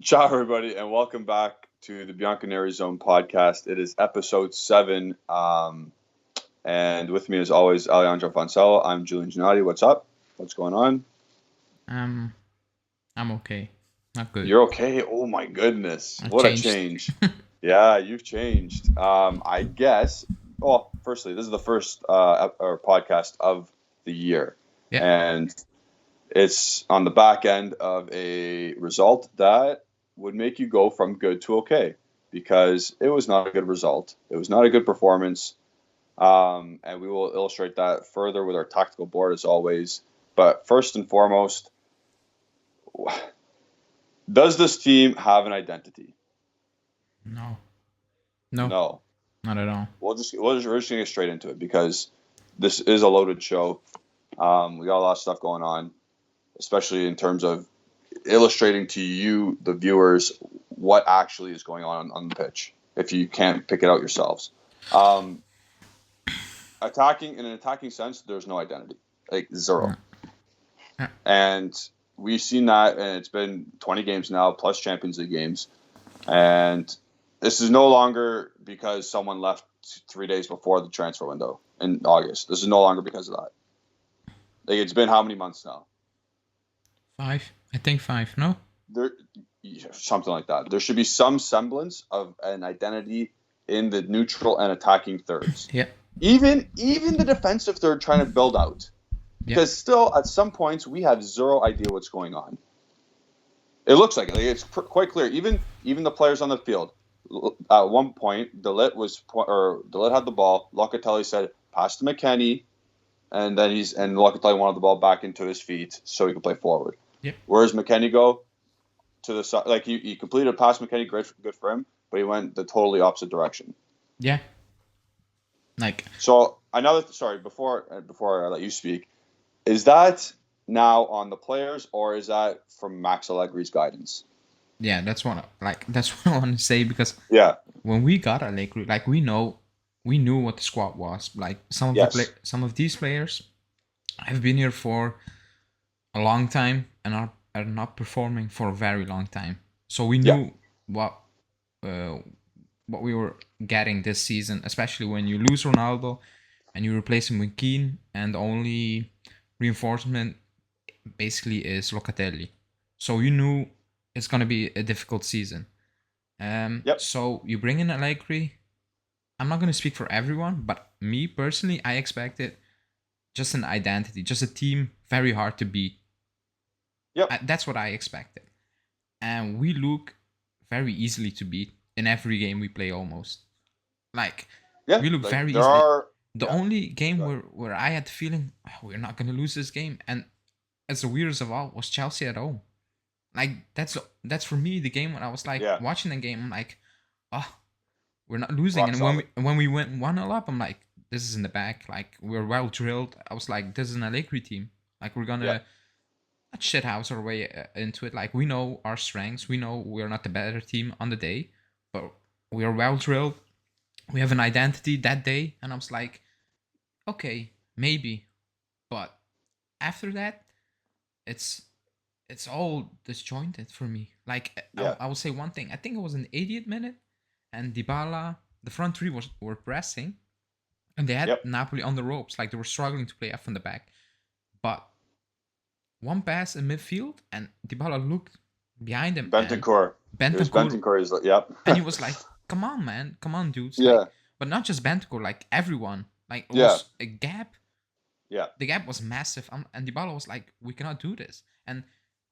Ciao, everybody, and welcome back to the Bianconeri Zone podcast. It is episode 7, and with me, as always, Alejandro Foncella. I'm Julian Gennady. What's up? What's going on? I'm okay. Not good. You're okay? Oh, my goodness. I What a changed. change. Yeah, you've changed. I guess, well, firstly, this is the first or podcast of the year, Yeah. and it's on the back end of a result that would make you go from good to okay, because it was not a good result. It was not a good performance. And we will illustrate that further with our tactical board as always. But first and foremost, does this team have an identity? No. No. No. Not at all. We're just gonna get straight into it because this is a loaded show. We got a lot of stuff going on, especially in terms of illustrating to you, the viewers, what actually is going on the pitch, if you can't pick it out yourselves. In an attacking sense, there's no identity, like zero. No. Yeah. And we've seen that, and it's been 20 games now, plus Champions League games. And this is no longer because someone left 3 days before the transfer window in August. This is no longer because of that. Like, it's been how many months now? 5. I think 5. No. Something like that. There should be some semblance of an identity in the neutral and attacking thirds. Yeah. Even the defensive third trying to build out. Because still, at some points, we have zero idea what's going on. It looks like it. It's quite clear. Even the players on the field. At one point, Delit had the ball. Locatelli said, "Pass to Mckenny," and then Locatelli wanted the ball back into his feet so he could play forward. Yep. Whereas Mckenny go to the side, like he completed a pass. Mckenny, good for him, but he went the totally opposite direction. Yeah. Like. So sorry, before I let you speak, is that now on the players or is that from Max Allegri's guidance? Yeah, that's what I want to say, because when we got Allegri, like we knew what the squad was. Like some of these players have been here for a long time and are not performing for a very long time. So we knew what we were getting this season, especially when you lose Ronaldo and you replace him with Keane, and the only reinforcement basically is Locatelli. So you knew it's going to be a difficult season. So you bring in Allegri. I'm not going to speak for everyone, but me personally, I expected just an identity, just a team very hard to beat. That's what I expected. And we look very easily to beat in every game we play almost. We look very easily. The only game where I had the feeling, we're not going to lose this game, and as the weirdest of all, was Chelsea at home. Like, that's for me the game when I was watching the game, I'm like, we're not losing. And when we went 1-0 up, I'm like, this is in the bag. Like, we're well drilled. I was like, this is an Allegri team. Like, we're gonna not shithouse our way into it. Like, we know our strengths. We know we're not the better team on the day, but we are well drilled. We have an identity that day. And I was like, okay, maybe. But after that, it's all disjointed for me. Like, I will say one thing. I think it was an 80th minute, and Dybala, the front three were pressing, and they had Napoli on the ropes. Like, they were struggling to play up from the back. But one pass in midfield, and Dybala looked behind him. Bentancur is and he was like, come on, man. Come on, dudes. Like, but not just Bentancur, like everyone. Like, it was a gap. Yeah. The gap was massive. And Dybala was like, we cannot do this. And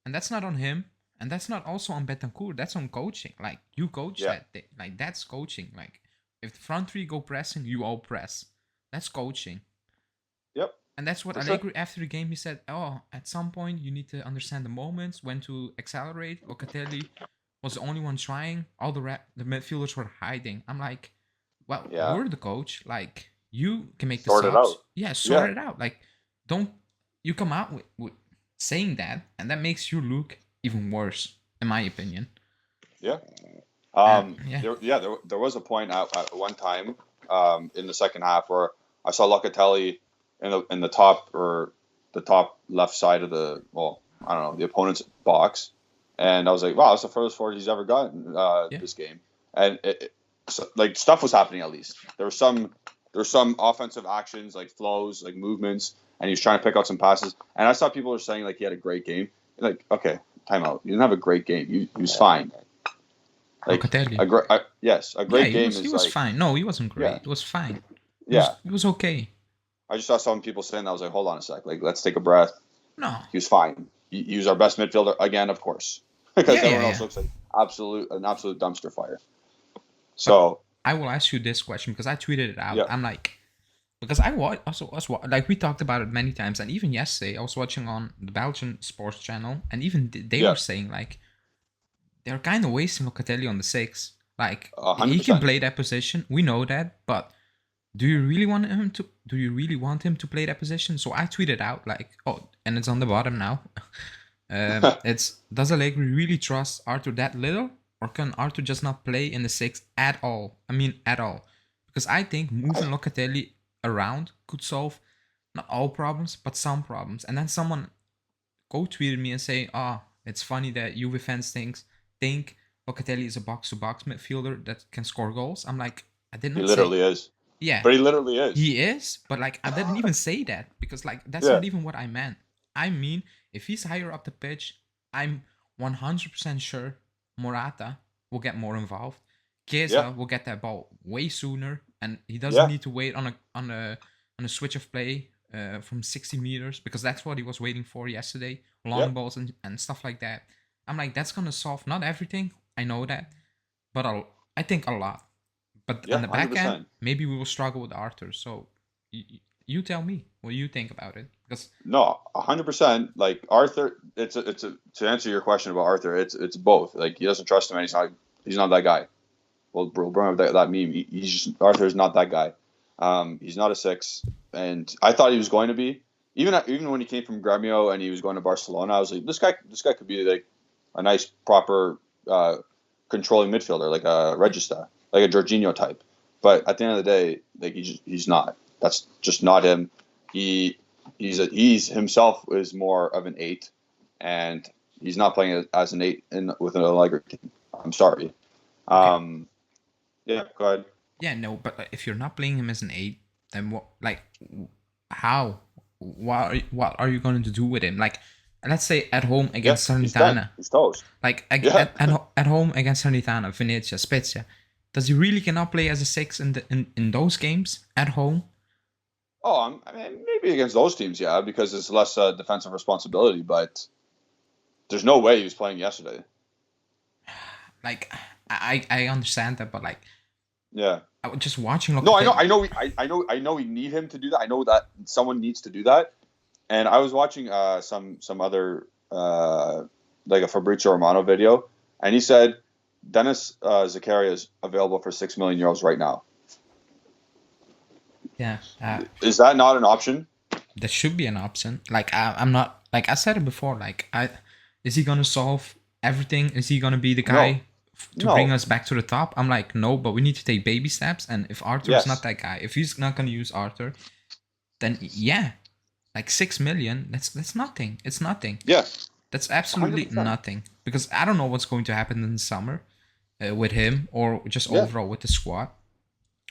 that's not on him. And that's not also on Bentancur. That's on coaching. Like, you coach that. Like, that's coaching. Like, if the front three go pressing, you all press. That's coaching. Yep. And that's what Allegri, after the game, he said, at some point, you need to understand the moments, when to accelerate. Locatelli was the only one trying. All the midfielders were hiding. I'm like, well, you're the coach. Like, you can make the subs. Sort it out. Yeah, sort it out. Like, don't you come out with saying that, and that makes you look even worse, in my opinion. Yeah. There was a point at one time in the second half where I saw Locatelli in the top left side of the opponent's box, and I was like, wow, that's the furthest forward he's ever gotten this game. And so, like, stuff was happening at least. There were some offensive actions, like flows, like movements, and he was trying to pick out some passes. And I saw people were saying like he had a great game. Like, okay, timeout. You didn't have a great game. He was fine. Like a great game He was fine. No, he wasn't great. It was fine. It was okay. I just saw some people saying that. I was like, hold on a sec. Like, let's take a breath. No, he was fine. He was our best midfielder again, of course, because everyone else looks like an absolute dumpster fire. So I will ask you this question because I tweeted it out. I'm like, because I was like, we talked about it many times, and even yesterday I was watching on the Belgian sports channel, and even they were saying like they're kind of wasting Locatelli on the 6. Like 100%. He can play that position, we know that, but do you really want him to? Do you really want him to play that position? So I tweeted out like, and it's on the bottom now. Does Allegri really trust Arthur that little? Or can Arthur just not play in the 6 at all? I mean, at all. Because I think moving Locatelli around could solve not all problems, but some problems. And then someone tweeted me and say, it's funny that Juve fans think Locatelli is a box-to-box midfielder that can score goals. I'm like, I didn't. He literally is. Yeah. But he literally is. He is, but like I didn't even say that because like that's not even what I meant. I mean, if he's higher up the pitch, I'm 100% sure Morata will get more involved. Chiesa will get that ball way sooner, and he doesn't need to wait on a switch of play from 60 meters because that's what he was waiting for yesterday. Long balls and stuff like that. I'm like, that's gonna solve not everything. I know that, but I think a lot. But on the back 100%. End, maybe we will struggle with Arthur. So you tell me what you think about it. Because 100%. Like Arthur, it's to answer your question about Arthur, it's both. Like he doesn't trust him, and he's not that guy. Well, bring up that meme. Arthur's not that guy. He's not a 6, and I thought he was going to be. Even when he came from Gremio and he was going to Barcelona, I was like, this guy could be like a nice, proper, controlling midfielder, like a Regista, like a Jorginho type. But at the end of the day, like he's not. That's just not him. He's himself is more of an 8, and he's not playing as an 8 with an Allegri team. I'm sorry. Okay. Yeah, go ahead. Yeah, no, but if you're not playing him as an 8, then what? Like, how? What are you going to do with him? Like, let's say at home against Salernitana. He's toast. Like at home against Salernitana, Venezia, Spezia. Does he really cannot play as a 6 in those games at home? Oh, I mean, maybe against those teams, yeah, because it's less defensive responsibility. But there's no way he was playing yesterday. Like, I understand that, but like, yeah, I was just watching. No, I know we need him to do that. I know that someone needs to do that. And I was watching some other like a Fabrizio Romano video, and he said Dennis Zakaria is available for €6 million right now. Yeah. Is that not an option? That should be an option. Like I'm not, like I said it before. Like is he gonna solve everything? Is he gonna be the guy to bring us back to the top? I'm like, no, but we need to take baby steps. And if Arthur is not that guy, if he's not gonna use Arthur, then like 6 million. That's nothing. It's nothing. Yeah. That's absolutely 100%. Nothing. Because I don't know what's going to happen in the summer with him or just overall with the squad.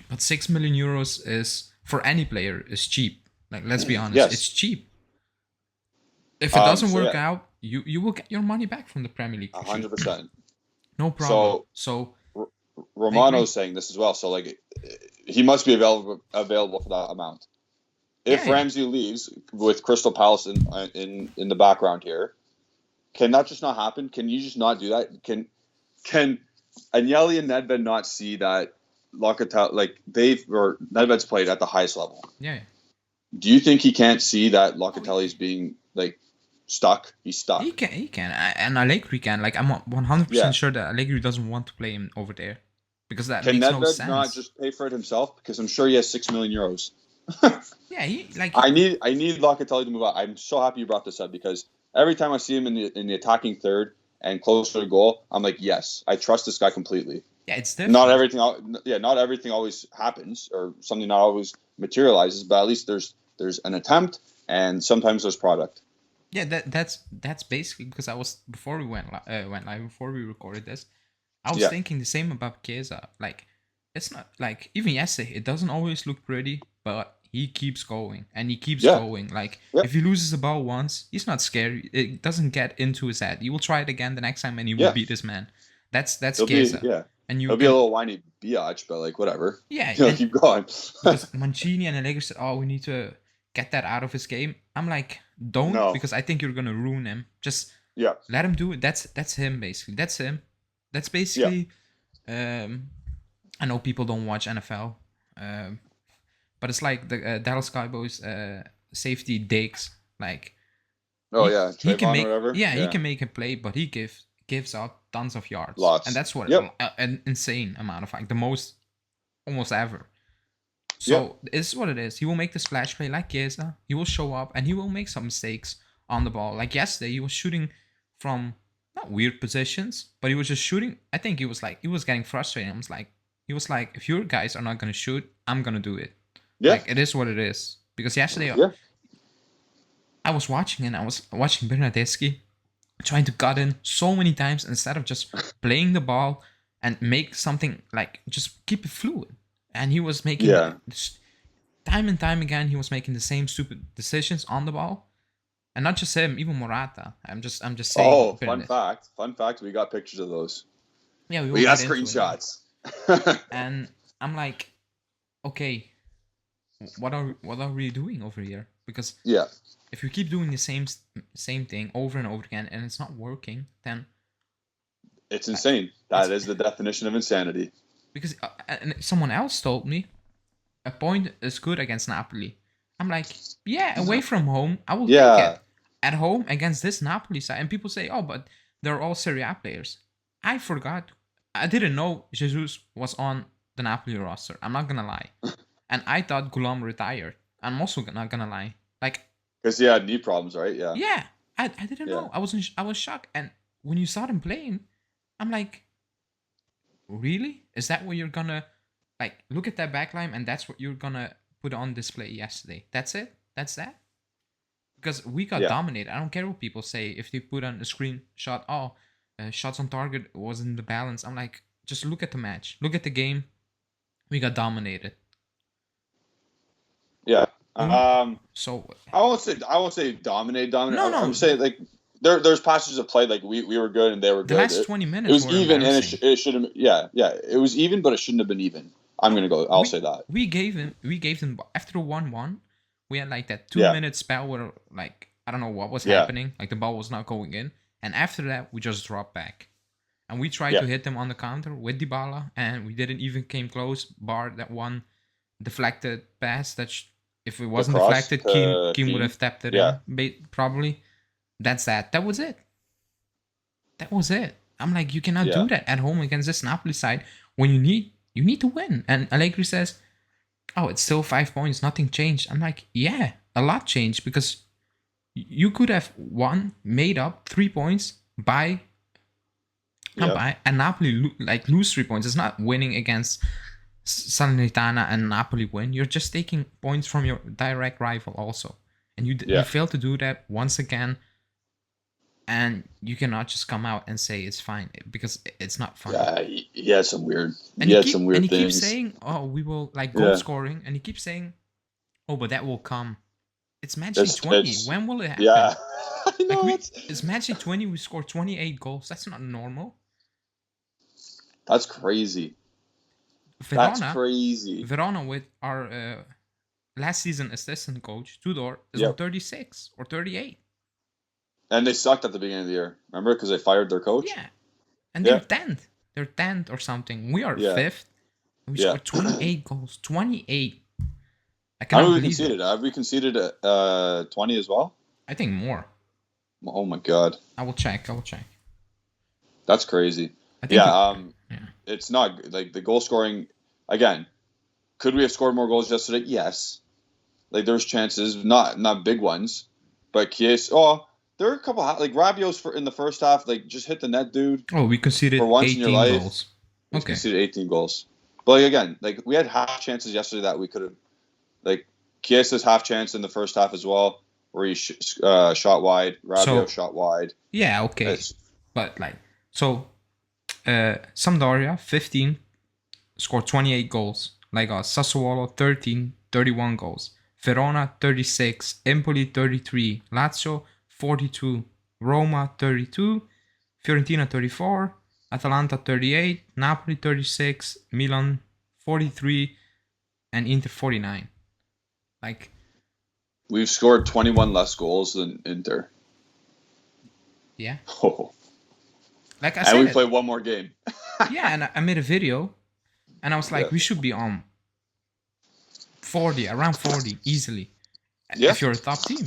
But €6 million is for any player is cheap. Like, let's be honest, it's cheap. If it doesn't work out, you will get your money back from the Premier League. 100%. No problem. So Romano's saying this as well. So like, he must be available for that amount. If Ramsey leaves with Crystal Palace in the background here, can that just not happen? Can you just not do that? Can Agnelli and Nedved not see that Locatelli, like Nedved's played at the highest level? Yeah. Do you think he can't see that Locatelli's being like stuck? He's stuck. He can, and Allegri can. Like, I'm 100% sure that Allegri doesn't want to play him over there because that makes no sense. Can Nedved not just pay for it himself? Because I'm sure he has €6 million. Yeah, I need Locatelli to move out. I'm so happy you brought this up because every time I see him in the attacking third and closer to goal, I'm like, yes, I trust this guy completely. Yeah, it's different. Not everything always happens or something not always materializes, but at least there's an attempt and sometimes there's product. Yeah, that's basically because I was before we went live, before we recorded this, I was Yeah. thinking the same about Chiesa. Like, it's not like even yesterday, it doesn't always look pretty, but he keeps going and he keeps Yeah. going. Like, Yeah. if he loses the ball once, he's not scary. It doesn't get into his head. He will try it again the next time and he will Yeah. beat this man. That's He'll be Chiesa. And you He'll be a can little whiny biatch, but like whatever. yeah, He'll and keep going. because Mancini and Allegri said, "Oh, we need to get that out of his game." I'm like, don't, No. because I think you're gonna ruin him. Just Yeah. let him do it. That's him basically. That's him. That's basically. I know people don't watch NFL, but it's like the Dallas Cowboys safety Diggs. Like, Oh yeah, he can Trayvon make or whatever. he can make a play, but he gives out tons of yards, Lots. and that's what Yep. an insane amount of, like, the most almost ever. So it's what it is. He will make the splash play like Chiesa. He will show up and he will make some mistakes on the ball. Like yesterday, he was shooting from not weird positions, but he was just shooting. I think he was getting frustrated. He was like, if your guys are not gonna shoot, I'm gonna do it. Yeah. Like, it is what it is. Because yesterday, Yeah. I was watching Verrattis trying to cut in so many times instead of just playing the ball and make something, like, just keep it fluid. And he was making time and time again. He was making the same stupid decisions on the ball, and not just him, even Morata. I'm just saying. Oh, fun fact. We got pictures of those. Yeah, we got screenshots. And I'm like, okay, what are we doing over here? Because if you keep doing the same thing over and over again and it's not working, then it's insane. That is the definition of insanity. Because and someone else told me a point is good against Napoli. I'm like, yeah, away from home, I will take it. At home against this Napoli side, and people say, oh, but they're all Serie A players. I forgot. I didn't know Jesus was on the Napoli roster. I'm not gonna lie. And I thought Gulam retired. I'm also not gonna lie. Like, because he had knee problems, right? Yeah. Yeah, I didn't know. I was shocked. And when you saw him playing, I'm like, really? Is that what you're gonna, like, look at that backline and that's what you're gonna put on display yesterday? That's it? That's that? Because we got dominated. I don't care what people say. If they put on a screenshot, shots on target wasn't the balance. I'm like, just look at the match. Look at the game. We got dominated. Yeah. So I won't say dominate. No. I'm saying, like, there's passages of play, like we were good and they were good. The last 20 minutes it was were even, and it should have. Yeah. It was even, but it shouldn't have been even. I'll say that. We gave them after 1-1. We had like that 2-minute spell where, like, I don't know what was happening. Like, the ball was not going in, and after that we just dropped back, and we tried to hit them on the counter with Dybala, and we didn't even came close. Bar that one deflected pass that if it wasn't deflected, Keane would have tapped it in. Probably. That was it. I'm like, you cannot do that at home against this Napoli side when you need to win. And Allegri says, oh, it's still 5 points, nothing changed. I'm like, yeah, a lot changed, because you could have made up 3 points and Napoli lose 3 points. It's not winning against Salernitana and Napoli win. You're just taking points from your direct rival also. And you failed to do that once again. And you cannot just come out and say it's fine, because it's not fine. Yeah, he had some weird. And he keeps saying, "Oh, we will goal scoring," and he keeps saying, "Oh, but that will come." It's match day 20. When will it happen? Yeah, I know. It's match day 20. We scored 28 goals. That's not normal. That's crazy. That's crazy. Verona, with our last season assistant coach Tudor, is on 36 or 38. And they sucked at the beginning of the year. Remember? Because they fired their coach? Yeah. And they're 10th. They're 10th or something. We are 5th. We scored 28 goals. 28. I cannot believe conceded? Have we conceded 20 as well? I think more. Oh, my God. I will check. That's crazy. It's not... Like, the goal scoring... Again, could we have scored more goals yesterday? Yes. Like, there's chances. Not big ones. But Chiesa... Oh... There are a couple, like, Rabiot's in the first half, like, just hit the net, dude. Oh, we conceded for once 18 in your life, goals. We conceded 18 goals. But, like, again, like, we had half chances yesterday that we could have, like, Chiesa's half chance in the first half as well. where he shot wide. Rabiot shot wide. Yeah, okay. But Sampdoria 15 scored 28 goals. Sassuolo 13, 31 goals. Verona 36, Empoli 33, Lazio 42, Roma 32, Fiorentina 34, Atalanta 38, Napoli 36, Milan 43, and Inter 49. We've scored 21 less goals than Inter. Yeah. Oh. Like I said, and we play one more game. Yeah, and I made a video, and I was like, we should be on 40, around 40 easily. Yeah. If you're a top team.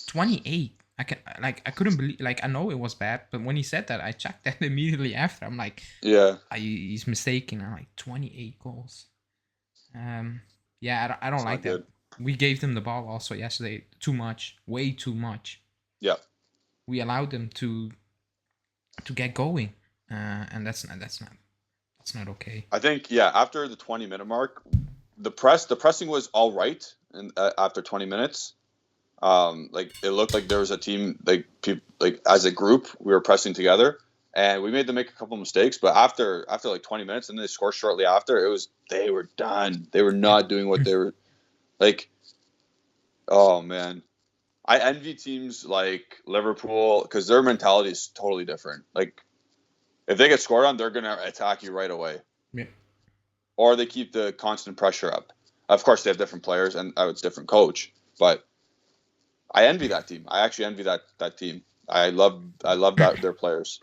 28. I couldn't believe, I know it was bad, but when he said that, I checked that immediately after. I'm like, yeah, he's mistaken. I'm like, 28 goals. Yeah, I don't like that. Good. We gave them the ball also yesterday too much, way too much. Yeah. We allowed them to get going, and that's not okay. I think after the 20-minute mark, the pressing was all right, and after 20 minutes, it looked like there was a team as a group we were pressing together, and we made them make a couple mistakes. But after 20 minutes, and they scored shortly after, they were done. They were not doing what they were like. Oh man. I envy teams like Liverpool because their mentality is totally different. Like, if they get scored on, they're going to attack you right away. Yeah. Or they keep the constant pressure up. Of course, they have different players and it's a different coach. But I envy that team. I actually envy that team. I love that their players.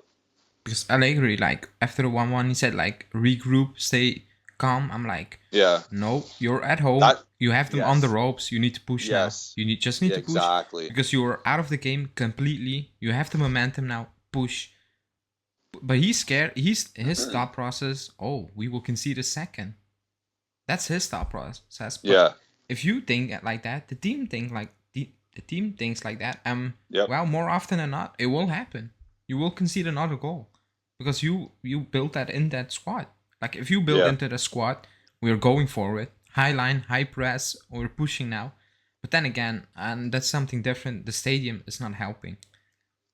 Because Allegri, after the 1-1, he said, regroup, stay calm. I'm like, yeah, no, you're at home. You have them on the ropes. You need to push now. You just need to push. Exactly. Because you're out of the game completely. You have the momentum now. Push. But he's scared. His thought process, we will concede a second. That's his thought process. But if you think like that, the team thinks like that. Well, more often than not, it will happen. You will concede another goal. Because you built that in that squad. If you build into the squad, we're going for it. High line, high press, we're pushing now. But then again, and that's something different, the stadium is not helping.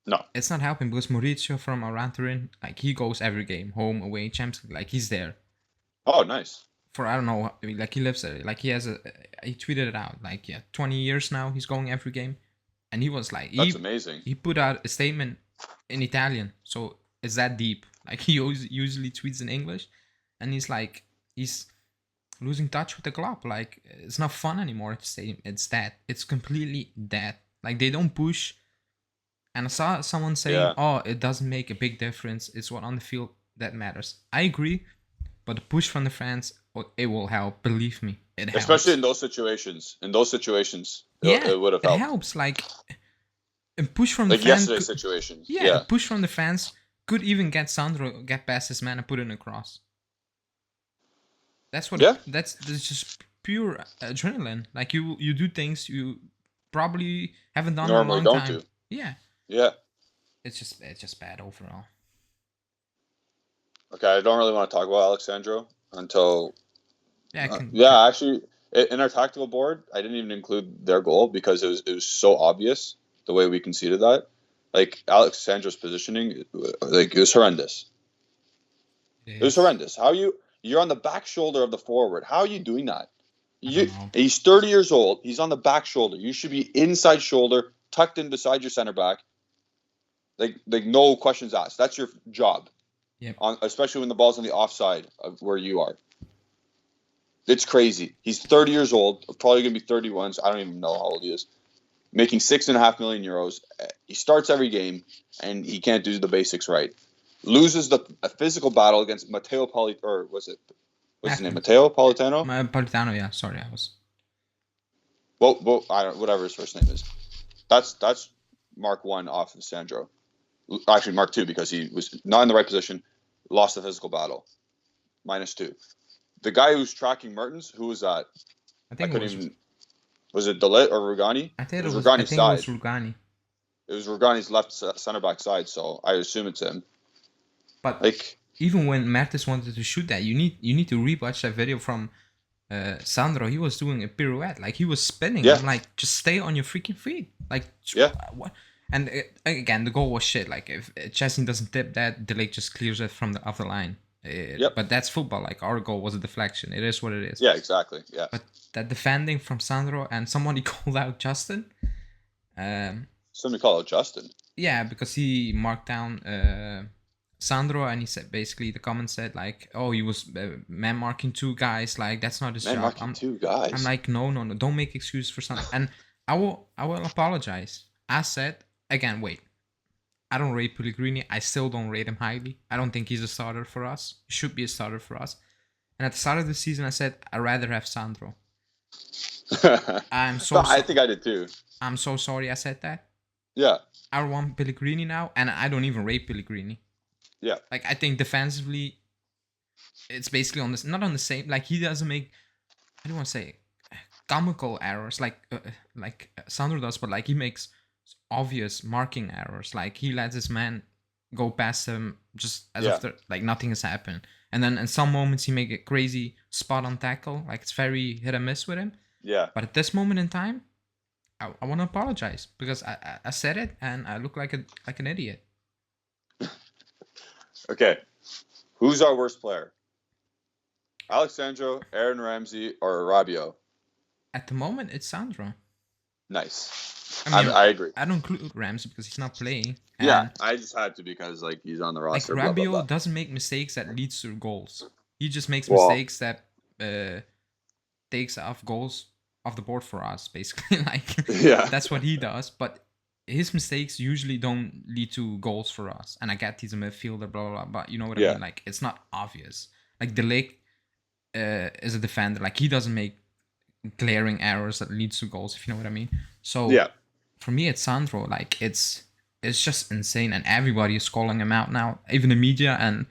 No. It's not helping because Maurizio from Aranturin, he goes every game, home, away, Champions League, he's there. Oh, nice. For, I don't know, he lives there. He tweeted it out, 20 years now, he's going every game. And he was that's amazing. He put out a statement in Italian, so it's that deep. He usually tweets in English. And he's losing touch with the club. It's not fun anymore at the stadium. It's dead. It's completely dead. They don't push. And I saw someone saying, it doesn't make a big difference. It's what on the field that matters. I agree. But the push from the fans, it will help. Believe me. It helps. Especially in those situations. It would have helped. It helps. A push from the fans. Yesterday's situations. Yeah, a push from the fans could even get Sandro get past his man and put in a cross. That's what. Yeah. That's just pure adrenaline. You do things you probably haven't done normally in a long time. Don't do. Yeah. Yeah. It's just bad overall. Okay, I don't really want to talk about Alexandro until. Yeah. Actually, in our tactical board, I didn't even include their goal because it was so obvious the way we conceded that. Alexandro's positioning, it was horrendous. It was horrendous. You're on the back shoulder of the forward. How are you doing that? He's 30 years old. He's on the back shoulder. You should be inside shoulder, tucked in beside your center back. No questions asked. That's your job. Yep. Especially when the ball's on the offside of where you are. It's crazy. He's 30 years old. Probably going to be 31. So I don't even know how old he is. Making €6.5 million. He starts every game, and he can't do the basics right. Loses a physical battle against Matteo what's his name? Matteo Politano? Politano, yeah. Sorry, I was. Well, I don't. Whatever his first name is. That's Mark 1 off of Sandro. Actually, Mark 2 because he was not in the right position, lost the physical battle. -2. The guy who's tracking Mertens, who was that? I think it was. Was it Delit or Rugani? I think it was Rugani. It was Rugani's left center back side, so I assume it's him. But even when Mertens wanted to shoot that, you need to rewatch that video from Sandro, he was doing a pirouette, like he was spinning. Yeah. I'm like, just stay on your freaking feet, like Yeah. what? And again, the goal was shit. Like if Chesney doesn't tip that, Ligt just clears it from the other line. Yep. But that's football. Like our goal was a deflection. It is what it is. Yeah, exactly. Yeah. But that defending from Sandro, and somebody called out Justin. Somebody call out Justin. Yeah, because he marked down Sandro, and he said basically the comment said like, "Oh, he was man marking two guys. Like that's not his Man job." marking two guys. I'm like, no, don't make excuses for Sandro. And I will apologize. I said again, wait. I don't rate Pellegrini. I still don't rate him highly. I don't think he's a starter for us. He should be a starter for us. And at the start of the season, I said I'd rather have Sandro. I'm so. I think I did too. I'm so sorry I said that. Yeah. I want Pellegrini now, and I don't even rate Pellegrini. Yeah. Like I think defensively, it's basically on this, not on the same. Like he doesn't make, I don't want to say, comical errors like Sandro does, but like he makes obvious marking errors. Like he lets his man go past him just as if like nothing has happened. And then in some moments he make a crazy spot on tackle. Like it's very hit and miss with him. Yeah. But at this moment in time, I want to apologize because I said it and I look like an idiot. Okay. Who's our worst player? Alexandro, Aaron Ramsey, or Rabiot? At the moment, it's Sandro. Nice. I mean, I agree. I don't include Ramsey because he's not playing. Yeah, I just had to because like he's on the roster. Like Rabiot doesn't make mistakes that leads to goals. He just makes mistakes that takes off goals off the board for us, basically. Like that's what he does. But his mistakes usually don't lead to goals for us. And I get he's a midfielder, blah blah blah. But you know what I mean? Like it's not obvious. Like Ligt is a defender. Like he doesn't make glaring errors that leads to goals, if you know what I mean. So for me, it's Sandro. Like it's just insane, and everybody is calling him out now, even the media. And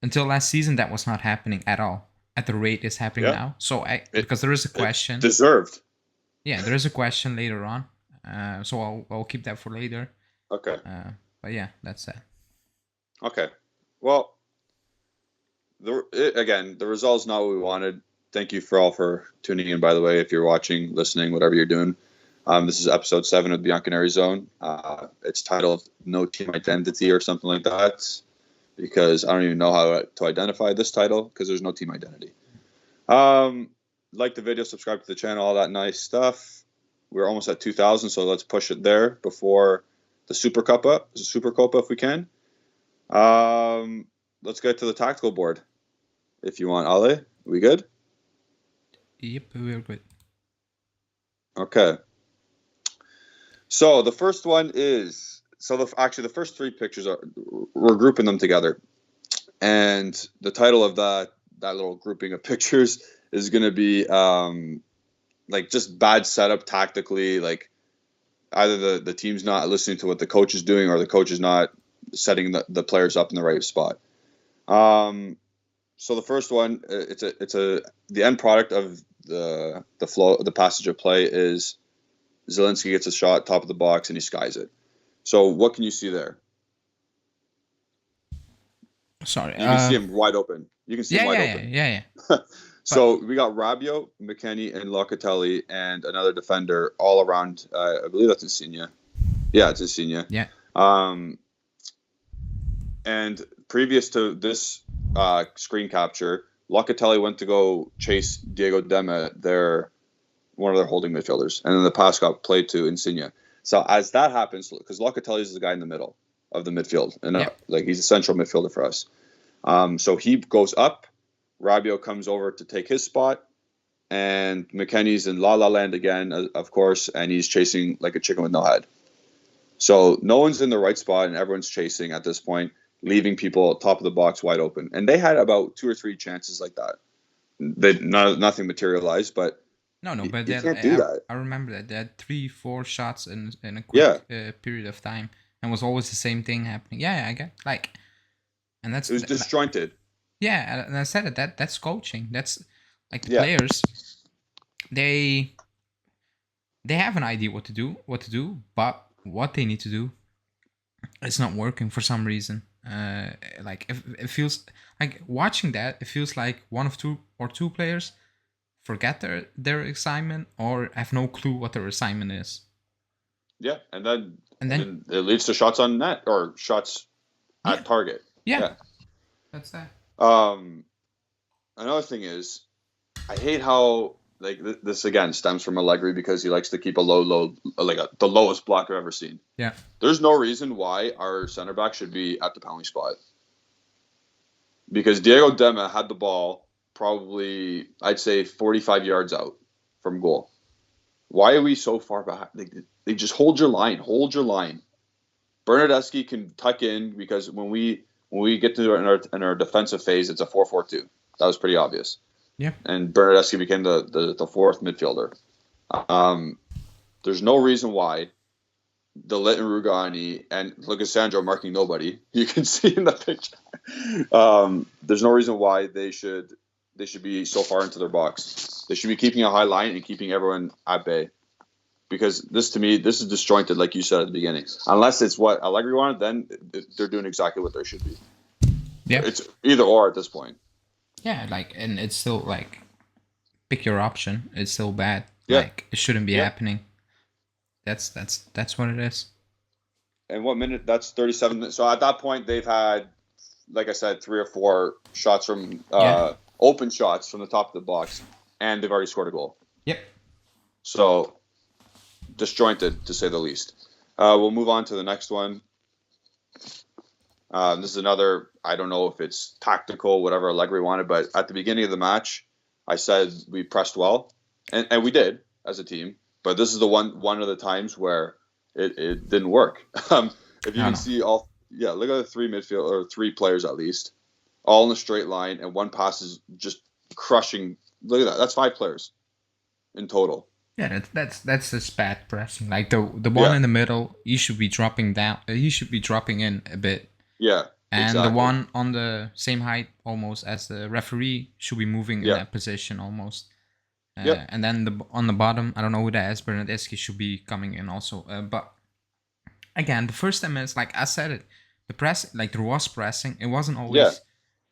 until last season, that was not happening at all. At the rate it's happening now. So because there is a question deserved. Yeah, there is a question later on. So I'll keep that for later. Okay. But yeah, that's it. Okay. Well, the result's not what we wanted. Thank you for tuning in, by the way, if you're watching, listening, whatever you're doing. This is episode 7 of Bianconeri Zone. It's titled No Team Identity or something like that, because I don't even know how to identify this title because there's no team identity. Like the video, subscribe to the channel, all that nice stuff. We're almost at 2,000, so let's push it there before the Super Copa if we can. Let's get to the tactical board if you want. Ale, are we good? Yep, we're good. Okay. So the first one is the first 3 pictures we're grouping them together, and the title of that little grouping of pictures is going to be like just bad setup tactically, like either the team's not listening to what the coach is doing or the coach is not setting the players up in the right spot. So the first one, it's the end product of the flow, the passage of play is Zielinski gets a shot top of the box and he skies it. So what can you see there? Sorry, you can see him wide open. You can see him wide open. Yeah. So we got Rabiot, Mckenny, and Locatelli, and another defender all around. I believe that's Insigne. Yeah, it's Insigne. Yeah. And previous to this screen capture, Locatelli went to go chase Diego Demme, one of their holding midfielders, and then the pass got played to Insigne. So as that happens, because Locatelli is the guy in the middle of the midfield, and like he's a central midfielder for us. So he goes up, Rabiot comes over to take his spot, and McKenny's in La La Land again, of course, and he's chasing like a chicken with no head. So no one's in the right spot, and everyone's chasing at this point, leaving people top of the box wide open. And they had about 2 or 3 chances like that. Nothing materialized, but but you can't do that. I remember that they had 3-4 shots in a quick period of time, and was always the same thing happening. Yeah, I get and it was disjointed. Yeah, and I said it. That's coaching. That's like the players. They have an idea what to do, but what they need to do, it's not working for some reason. Like it feels like watching that. It feels like one of two players forget their assignment or have no clue what their assignment is. Yeah, and then it leads to shots on net or shots at target. Yeah. That's that. Another thing is, I hate how like this again stems from Allegri because he likes to keep a low the lowest block I've ever seen. Yeah. There's no reason why our center back should be at the penalty spot. Because Diego Dema had the ball probably, I'd say, 45 yards out from goal. Why are we so far behind? They just hold your line. Hold your line. Bernardeschi can tuck in because when we get to in our defensive phase, it's a 4-4-2. That was pretty obvious. Yeah. And Bernardeschi became the fourth midfielder. There's no reason why De Ligt and Rugani, and look at Sandro marking nobody. You can see in the picture. There's no reason why they should be so far into their box. They should be keeping a high line and keeping everyone at bay. Because this is disjointed, like you said at the beginning. Unless it's what Allegri wanted, then they're doing exactly what they should be. Yeah. It's either or at this point. Yeah, and it's still pick your option. It's still bad. Yeah. It shouldn't be happening. That's what it is. And what minute? That's 37 minutes. So at that point, they've had, like I said, 3 or 4 shots from open shots from the top of the box, and they've already scored a goal. Yep. So disjointed, to say the least. We'll move on to the next one. This is another, I don't know if it's tactical, whatever Allegri wanted, but at the beginning of the match, I said we pressed well, and we did as a team. But this is the one of the times where it didn't work. If you can see look at the 3 players at least, all in a straight line, and one pass is just crushing. Look at that. That's 5 players in total. Yeah, that's just bad pressing. Like the one in the middle, he should be dropping down. He should be dropping in a bit. Yeah. And the one on the same height almost as the referee should be moving in that position almost. And then on the bottom, I don't know who that is, Bernardeschi should be coming in also. But again, the first 10 minutes, like I said it, the press, there was pressing. It wasn't always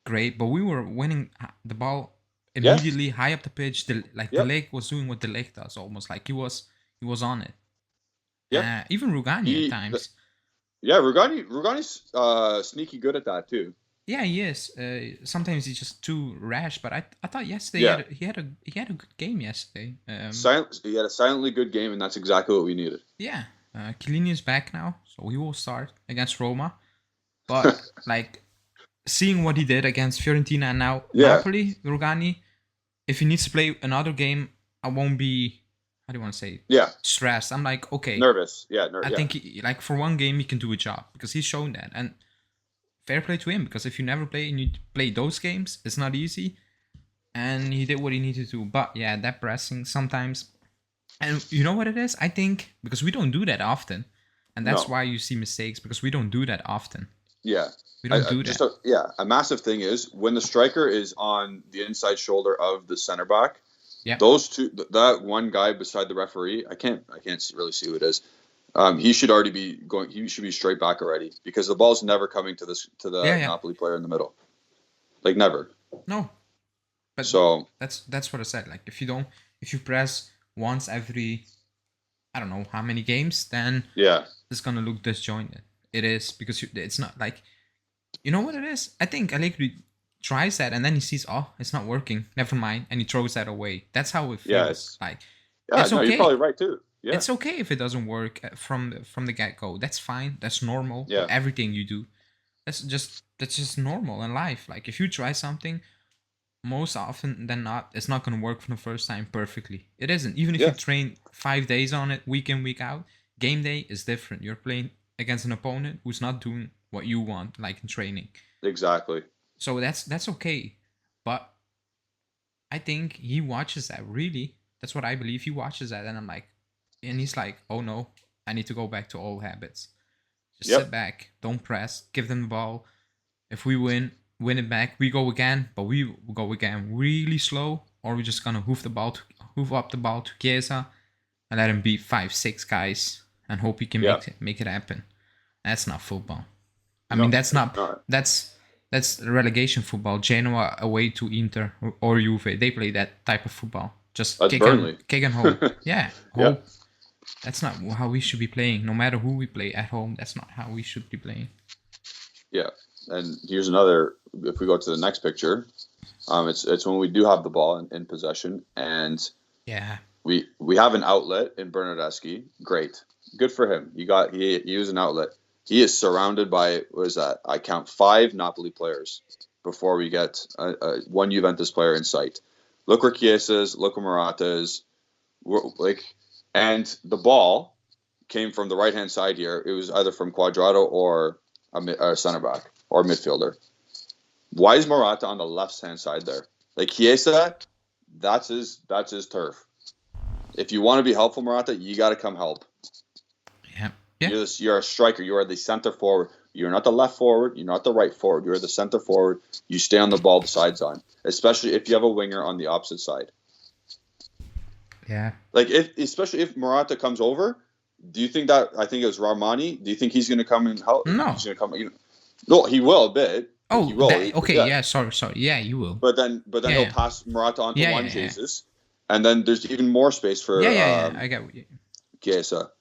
great, but we were winning the ball immediately high up the pitch. The Ligt was doing what the Ligt does almost. Like he was on it. Yeah. Even Rugani at times. Rugani's sneaky good at that too. Yeah, he is. Sometimes he's just too rash, but I thought yesterday he had a good game yesterday. He had a silently good game, and that's exactly what we needed. Yeah, Chiellini is back now, so he will start against Roma. But seeing what he did against Fiorentina and now Napoli, Rugani, if he needs to play another game, I won't be. How do you want to say? Stressed. I'm like, okay, nervous. I think for one game he can do a job because he's shown that and. Fair play to him, because if you never play and you play those games, it's not easy. And he did what he needed to. But yeah, that pressing sometimes. And you know what it is? I think because we don't do that often. And that's why you see mistakes, because we don't do that often. Yeah. We don't do that. A massive thing is when the striker is on the inside shoulder of the center back, Yeah. Those two, that one guy beside the referee, I can't really see who it is. He should already be going. He should be straight back already because the ball's never coming to the Napoli player in the middle, like never. No, but so that's what I said. Like if you press once every, I don't know how many games, then it's gonna look disjointed. It is because it's not like, you know what it is. I think Allegri tries that and then he sees, oh, it's not working. Never mind, and he throws that away. That's how it feels. It's okay. You're probably right too. Yeah. It's okay if it doesn't work from the get-go. That's fine. That's normal. Yeah. Everything you do, that's just normal in life. Like if you try something, most often than not, it's not gonna work from the first time perfectly. It isn't. Even if you train 5 days on it, week in, week out, game day is different. You're playing against an opponent who's not doing what you want, like in training. Exactly. So that's okay. But I think he watches that, really. That's what I believe. He watches that, and I'm like, and he's like, oh no, I need to go back to old habits. Just sit back, don't press, give them the ball. If we win it back, we go again, but we go again really slow, or we're just gonna hoof up the ball to Chiesa and let him beat 5-6 guys and hope he can make it happen. That's not football. I mean, that's not. That's relegation football. Genoa away to Inter or Juve, they play that type of football. Just That's Burnley. kick and hope. Yeah, Yeah. hope. That's not how we should be playing. No matter who we play at home, that's not how we should be playing. Yeah, and here's another. If we go to the next picture, it's when we do have the ball in possession, and Yeah, we have an outlet in Bernardeschi. Great, good for him. He used an outlet. He is surrounded by, what is that? I count 5 Napoli players before we get one Juventus player in sight. Look where Chiesa is. Look where Morata is. And the ball came from the right hand side here. It was either from Quadrado or a center back or midfielder. Why is Morata on the left hand side there? Like Chiesa, that's his turf. If you want to be helpful, Morata, you got to come help. yeah. You're a striker. You are the center forward. You're not the left forward. You're not the right forward. You're the center forward. You stay on the ball the sides on, especially if you have a winger on the opposite side. Yeah. Like especially if Morata comes over, do you think that, I think it was Rahmani? Do you think he's going to come and help? No. He's going to come. No, he will a bit. Oh, he will. Okay. Yeah. Sorry. Yeah, you will. But then he'll pass Morata on to Juan Jesus, and then there's even more space for I get what you. Chiesa.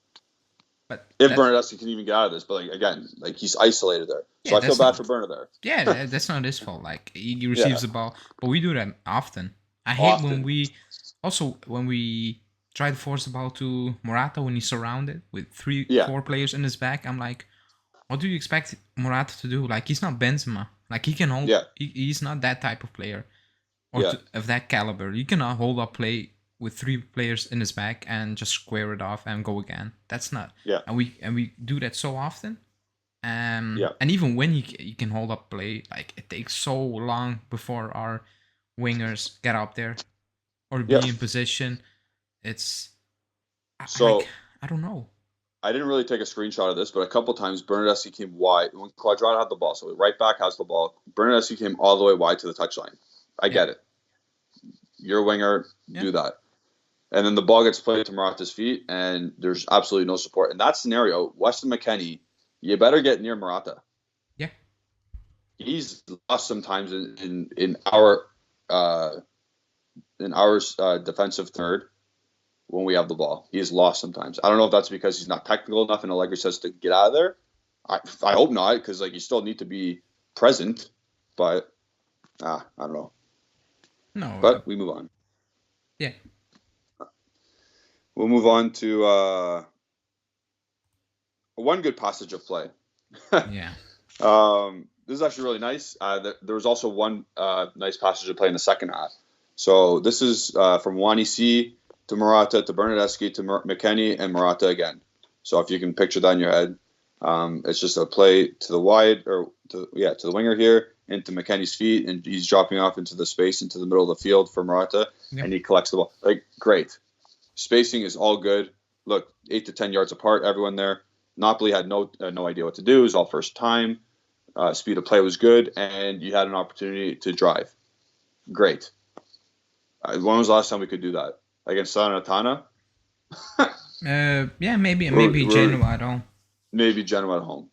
But if Bernardeschi can even get out of this, but again, he's isolated there, so I feel bad for Bernard there. Yeah, that's not his fault. Like he receives the ball, but we do that often. I hate when we try to force the ball to Morata when he's surrounded with 4 players in his back. I'm like, what do you expect Morata to do? Like he's not Benzema. Like he can hold. He's not that type of player, or of that caliber. You cannot hold up play with 3 players in his back and just square it off and go again. That's not. Yeah. And we do that so often. And even when he can hold up play, like it takes so long before our wingers get up there or be in position. It's so I don't know. I didn't really take a screenshot of this, but a couple times Bernardeschi came wide when Quadrado had the ball. So right back has the ball. Bernardeschi came all the way wide to the touchline. I get it. You're a winger, do that. And then the ball gets played to Morata's feet, and there's absolutely no support. In that scenario, Weston McKennie, you better get near Morata. Yeah. He's lost sometimes in our defensive third when we have the ball. He is lost sometimes. I don't know if that's because he's not technical enough and Allegri says to get out of there. I hope not, because you still need to be present. But I don't know. No. But we move on. Yeah. We'll move on to one good passage of play. Yeah. This is actually really nice. There was also one nice passage of play in the second half. So this is from Wani C to Morata to Bernardeschi to Mckenny and Morata again. So if you can picture that in your head, it's just a play to the wide to the winger here into McKenny's feet, and he's dropping off into the space into the middle of the field for Morata, and he collects the ball. Great. Spacing is all good. Look, 8 to 10 yards apart, everyone there. Napoli had no idea what to do. It was all first time. Speed of play was good, and you had an opportunity to drive. Great. When was the last time we could do that? Against Salernitana? Maybe Genoa at home. Maybe Genoa at home.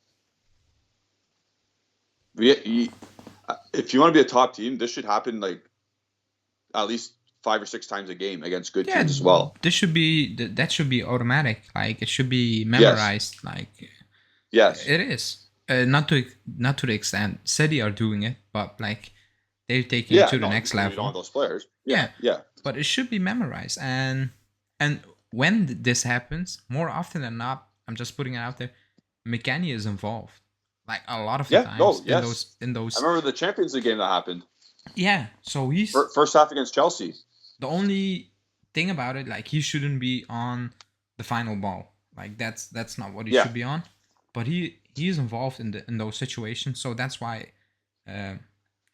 If you want to be a top team, this should happen at least 5 or 6 times a game against good teams as well. That should be automatic. Like it should be memorized. Yes, it is. Not to the extent City are doing it, but they're taking it to the next level. All those players. Yeah. But it should be memorized, and when this happens, more often than not, I'm just putting it out there, Mckenny is involved. A lot of the times in those. I remember the Champions League game that happened. Yeah, so he's first half against Chelsea. The only thing about it, he shouldn't be on the final ball. That's not what he should be on. But he is involved in those situations, so that's why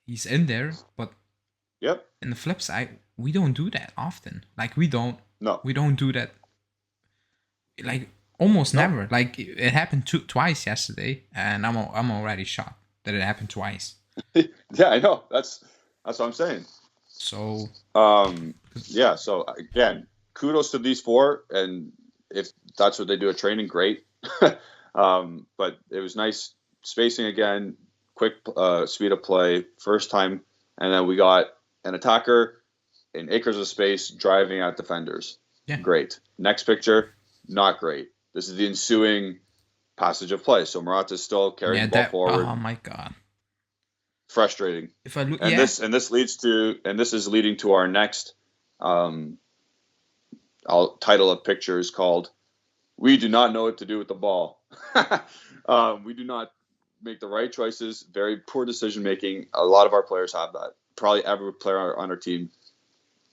he's in there. But in the flip side, we don't do that often. We don't do that. Almost never. It happened twice yesterday, and I'm already shocked that it happened twice. Yeah, I know. That's what I'm saying. So So again, kudos to these 4, and if that's what they do at training, great. But it was nice spacing again, quick speed of play, first time, and then we got an attacker in acres of space, driving at defenders. Yeah. Great. Next picture, not great. This is the ensuing passage of play. So Verrattis still carrying the ball forward. Oh my god. Frustrating. If I look, This is leading to our next title of pictures called "We Do Not Know What to Do with the Ball." We do not make the right choices. Very poor decision making. A lot of our players have that. Probably every player on our team,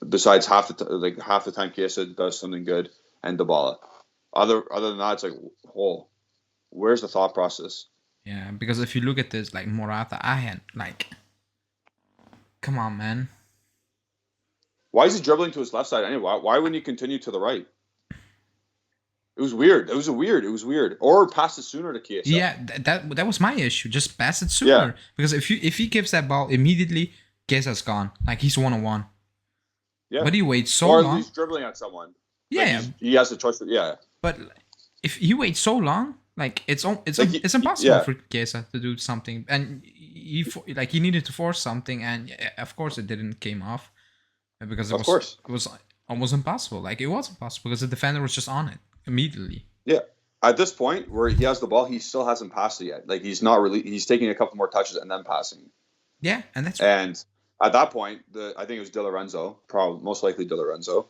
besides half the time, Chiesa does something good, and Dybala. Other than that, it's like, whoa, where's the thought process? Yeah, because if you look at this, like Morata, come on, man. Why is he dribbling to his left side anyway? Why wouldn't he continue to the right? It was weird. It was weird. Or pass it sooner to Chiesa. Yeah, that was my issue. Just pass it sooner. Yeah. Because if he gives that ball immediately, Chiesa's gone. Like, he's 1-on-1. Yeah. But he waits so long. Or he's dribbling at someone. Yeah. He has the choice. Yeah. But if he waits so long, like, it's impossible for Chiesa to do something. And he needed to force something, and of course it didn't came off. Because it was almost impossible. Like, it was impossible because the defender was just on it immediately. Yeah. At this point where he has the ball, he still hasn't passed it yet. Like, he's not really. He's taking a couple more touches and then passing. Yeah, and at that point, I think it was Di Lorenzo, probably most likely Di Lorenzo.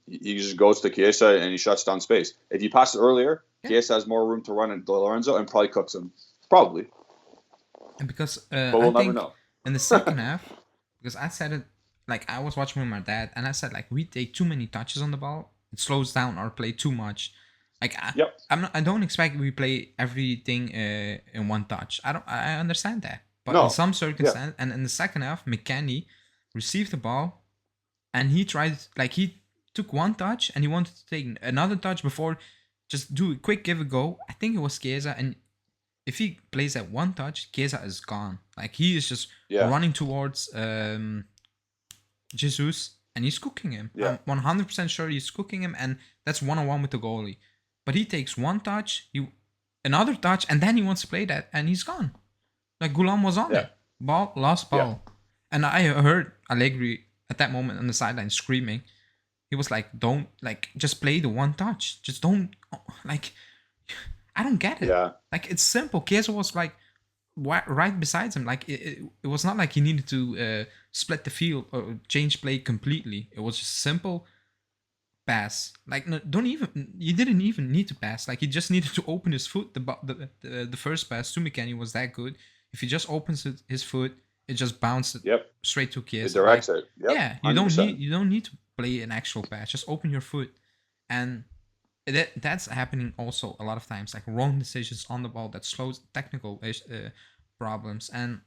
He just goes to Chiesa and he shuts down space. If you pass it earlier, Chiesa has more room to run at Di Lorenzo and probably cooks him. Probably. And because but we'll never know. In the second half, because I said it, like, I was watching with my dad, and I said, like, we take too many touches on the ball. It slows down our play too much. Like, I don't expect we play everything in one touch. I understand that. But in some circumstances, and in the second half, Mckenny received the ball, and he took one touch, and he wanted to take another touch before just do a quick give a go. I think it was Chiesa, and if he plays at one touch, Chiesa is gone. Like, he is just running towards Jesus, and he's cooking him. Yeah. I'm 100% sure he's cooking him, and that's 1-on-1 with the goalie. But he takes one touch, another touch, and then he wants to play that, and he's gone. Like, Gulam was on it. Lost ball. Yeah. And I heard Allegri at that moment on the sideline screaming. He was like, don't, like, just play the one touch. Just don't, like, I don't get it. Yeah. Like, it's simple. Chiesa was, like, right beside him. Like, it was not like he needed to split the field or change play completely. It was just simple pass. Like, no, you didn't even need to pass. Like, he just needed to open his foot. The first pass to Mckenny was that good. If he just opens his foot, it just bounces straight to Chiesa. It directs it. Yep, yeah, you don't need to play an actual pass. Just open your foot, and that's happening also a lot of times. Like, wrong decisions on the ball that slows technical problems. And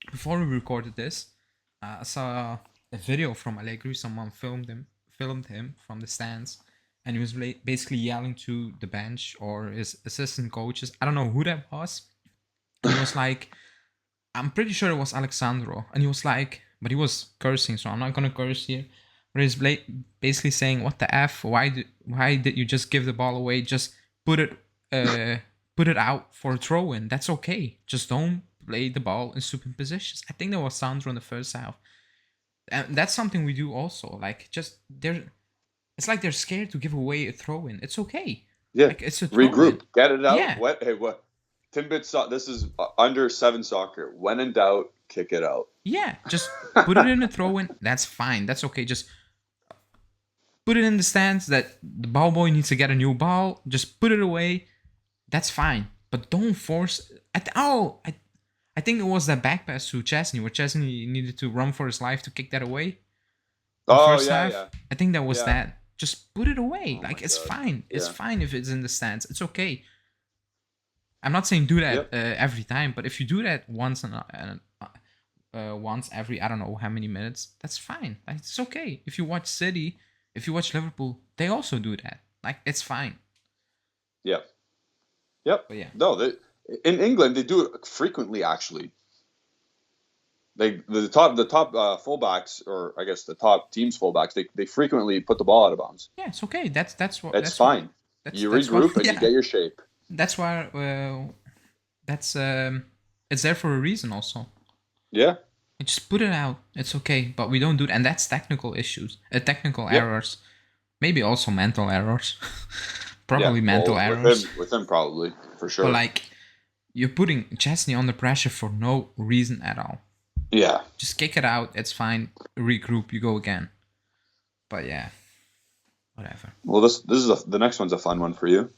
before we recorded this, I saw a video from Allegri. Someone filmed him from the stands, and he was basically yelling to the bench or his assistant coaches. I don't know who that was. He was like, I'm pretty sure it was Alessandro, and he was like, but he was cursing, so I'm not gonna curse here. But he's basically saying, "What the f? Why did you just give the ball away? Just put it out for a throw in. That's okay. Just don't play the ball in stupid positions." I think that was Sandro in the first half, and that's something we do also. Like, it's like they're scared to give away a throw in. It's okay. Yeah, like, it's a regroup, get it out. Yeah. What? Timbit, this is under 7 soccer. When in doubt, kick it out. Yeah, just put it in a throw-in. That's fine. That's okay. Just put it in the stands that the ball boy needs to get a new ball. Just put it away. That's fine. But don't force. I think it was that back pass to Chesney, where Chesney needed to run for his life to kick that away. First half. Yeah. I think that was that. Just put it away. Like, it's fine. It's fine if it's in the stands. It's okay. I'm not saying do that every time, but if you do that once once every, I don't know how many minutes, that's fine. Like, it's okay. If you watch City, if you watch Liverpool, they also do that. Like, it's fine. Yep. But yeah. No, in England they do it frequently. Actually, the top fullbacks, or I guess the top team's fullbacks, they frequently put the ball out of bounds. Yeah, it's okay. That's fine. You regroup and you get your shape. That's why it's there for a reason also. Yeah. Just put it out. It's okay, but we don't do it, and that's technical issues, technical Yep. errors, maybe also mental errors, Yeah. probably mental Well, errors. with him probably for But sure. like, you're putting Chesney under pressure for no reason at all. Yeah. Just kick it out. It's fine. Regroup. You go again. But yeah, whatever. Well, this is the next one's a fun one for you.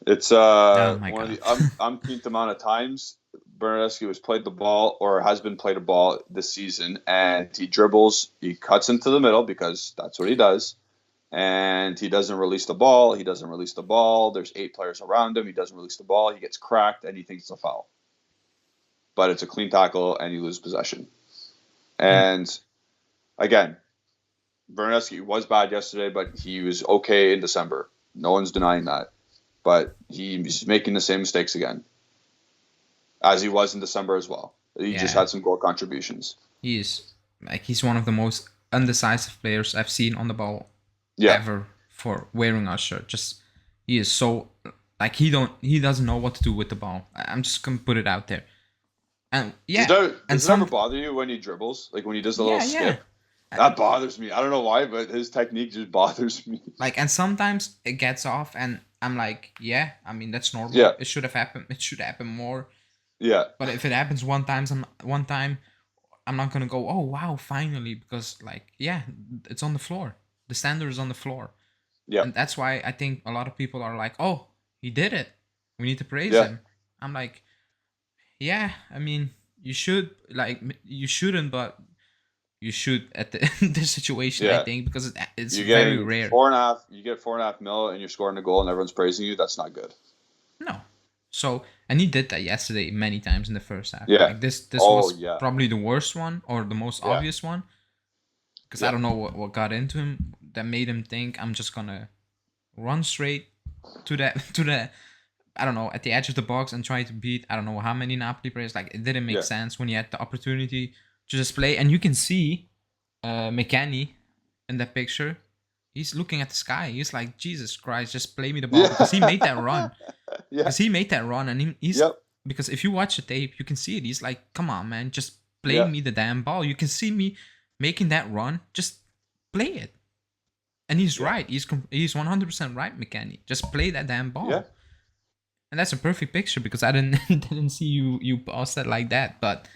It's Oh my one of god. the umpteenth amount of times Bernardeschi has played the ball or has been played a ball this season, and he dribbles, he cuts into the middle because that's what he does, and he doesn't release the ball. He doesn't release the ball. There's 8 players around him. He doesn't release the ball. He gets cracked, and he thinks it's a foul, but it's a clean tackle, and you lose possession. And again, Bernardeschi was bad yesterday, but he was okay in December. No one's denying that. But he's making the same mistakes again, as he was in December as well. He just had some goal contributions. He's one of the most undecisive players I've seen on the ball ever for wearing our shirt. Just he is so like he doesn't know what to do with the ball. I'm just gonna put it out there. And does it ever bother you when he dribbles, like when he does a little skip? That bothers me. I don't know why, but his technique just bothers me. Like, and sometimes it gets off, and I'm like, yeah, I mean that's normal. Yeah. It should have happened. It should happen more. Yeah. But if it happens one time, I'm not gonna go, oh wow, finally, because like, yeah, it's on the floor. The standard is on the floor. Yeah. And that's why I think a lot of people are like, oh, he did it. We need to praise him. I'm like, yeah, I mean, you shouldn't, but you should at this situation, I think, because it's very rare. You get 4.5 mil and you're scoring a goal and everyone's praising you. That's not good. No. So, and he did that yesterday many times in the first half. Yeah. Like this was probably the worst one or the most obvious one. Because I don't know what got into him that made him think I'm just gonna run straight to the I don't know, at the edge of the box and try to beat I don't know how many Napoli players. Like it didn't make sense when he had the opportunity to just play. And you can see Mckenny in that picture. He's looking at the sky. He's like, Jesus Christ, just play me the ball. Because he made that run. Because he made that run. And he's because if you watch the tape, you can see it. He's like, come on, man, just play me the damn ball. You can see me making that run. Just play it. And he's right. He's 100% right, Mckenny. Just play that damn ball. Yeah. And that's a perfect picture because I didn't see you post that like that. But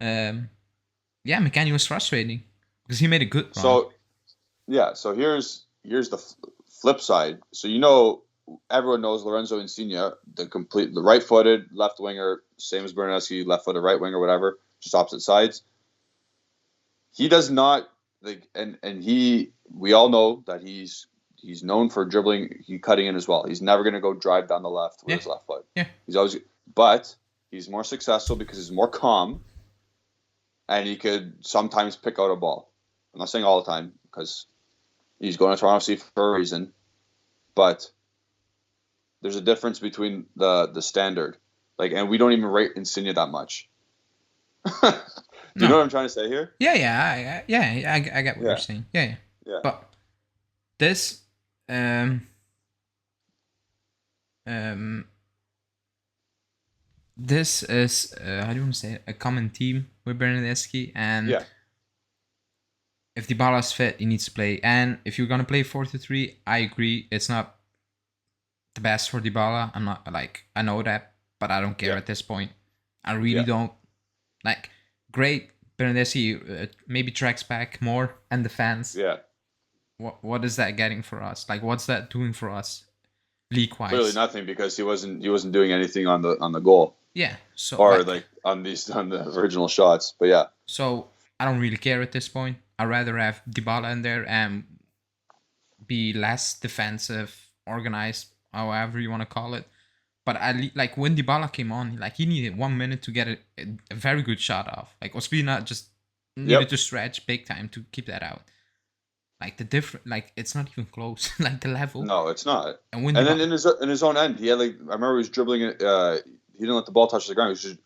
Mckenny was frustrating because he made a good run. So here's the flip side. So everyone knows Lorenzo Insigne, the right-footed left winger, same as Bernardeschi, left-footed right winger, whatever, just opposite sides. He does not we all know that he's known for dribbling, cutting in as well. He's never going to go drive down the left with his left foot. Yeah. But he's more successful because he's more calm, and he could sometimes pick out a ball. I'm not saying all the time because he's going to Toronto FC for a reason, but there's a difference between the standard, and we don't even rate Insigne that much. Do you know what I'm trying to say here? I get what you're saying. Yeah. But this this is how do you want to say it? A common theme with Bernardeschi, and if Dybala's fit, he needs to play. And if you're gonna play 4-3, I agree. It's not the best for Dybala. I'm not I know that, but I don't care at this point. I really don't. Great, Bernardeschi maybe tracks back more and defends. Yeah. What is that getting for us? What's that doing for us, league-wise? Clearly nothing, because he wasn't doing anything on the goal. Yeah. So on the original shots, but yeah. So I don't really care at this point. I'd rather have Dybala in there and be less defensive, organized, however you want to call it. But when Dybala came on, he needed 1 minute to get a very good shot off. Ospina just needed to stretch big time to keep that out. It's not even close. The level. No, it's not. And then in his own end, he had I remember he was dribbling. He didn't let the ball touch the ground. He was just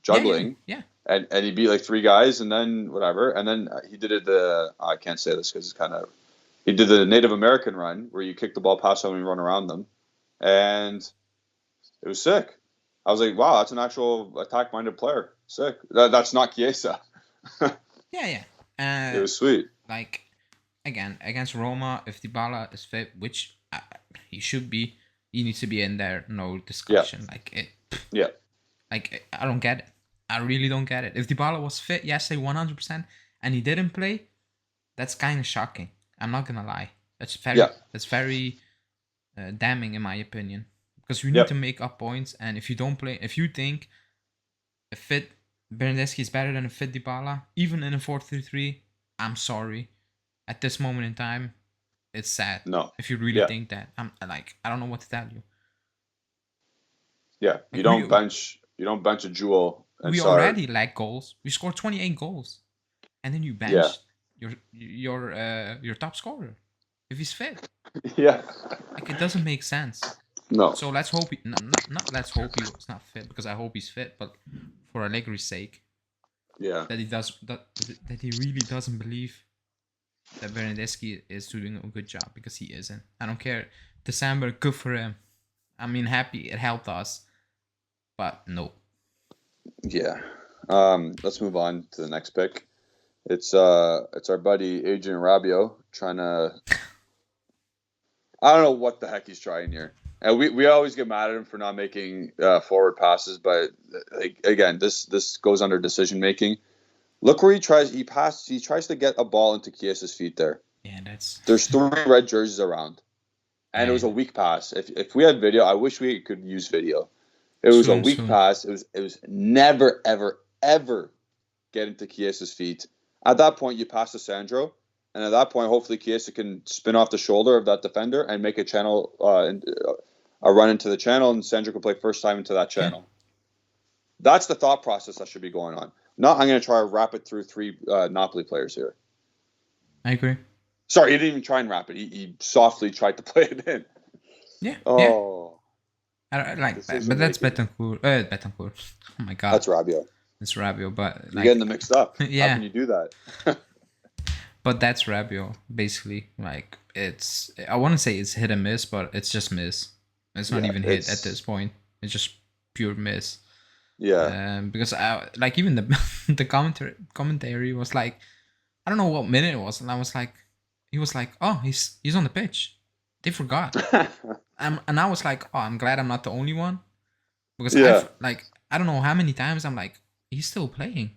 juggling. Yeah. And he beat 3 guys, and then whatever. And then he did it. I can't say this because it's kind of. He did the Native American run where you kick the ball past them and run around them, and it was sick. I was like, wow, that's an actual attack-minded player. Sick. That's not Chiesa. Yeah. It was sweet. Like, again, against Roma, if Dybala is fit, which he should be, he needs to be in there. No discussion. Yeah. Like it. Yeah. Like, I don't get it. I really don't get it. If Dybala was fit, yes, say 100%, and he didn't play, that's kind of shocking. I'm not gonna lie. That's very damning in my opinion, because you need to make up points. And if you don't play, if you think a fit Bernardeschi is better than a fit Dybala, even in a 4-3-3, I'm sorry. At this moment in time, it's sad. No. If you really think that, I don't know what to tell you. Yeah, like, you don't bench a Jewel. We already lack goals. We scored 28 goals, and then you bench your top scorer if he's fit. Yeah, like, it doesn't make sense. No. So let's hope not let's hope he's not fit, because I hope he's fit, but for Allegri's sake, that he really doesn't believe that Bernardeschi is doing a good job, because he isn't. I don't care. December, good for him. I mean, happy it helped us, but no. Yeah. Let's move on to the next pick. It's our buddy Adrian Rabiot trying to. I don't know what the heck he's trying here. And we always get mad at him for not making forward passes, but again, this goes under decision making. Look where he tries. He tries to get a ball into Chiesa's feet there. Yeah, There's 3 red jerseys around, and it was a weak pass. If we had video, I wish we could use video. It was a weak pass. It was never ever get into Chiesa's feet. At that point, you pass to Sandro, and at that point, hopefully Chiesa can spin off the shoulder of that defender and make a channel, a run into the channel, and Sandro can play first time into that channel. Yeah. That's the thought process that should be going on. Not, I'm going to try to wrap it through 3 Napoli players here. I agree. Sorry, he didn't even try and wrap it. He softly tried to play it in. Yeah. Oh. Yeah. I like that, but that's Betancourt. Betancourt. Oh my god. That's Rabiot. It's Rabiot, but you're getting them mixed up. Yeah. How can you do that? But that's Rabiot, basically. Like, it's, I want to say it's hit and miss, but it's just miss. It's not even hit at this point. It's just pure miss. Yeah. Because even the commentary was like, I don't know what minute it was, and I was like, he was like, oh, he's on the pitch. They forgot. And I was like, oh, I'm glad I'm not the only one, because I don't know how many times I'm like, he's still playing.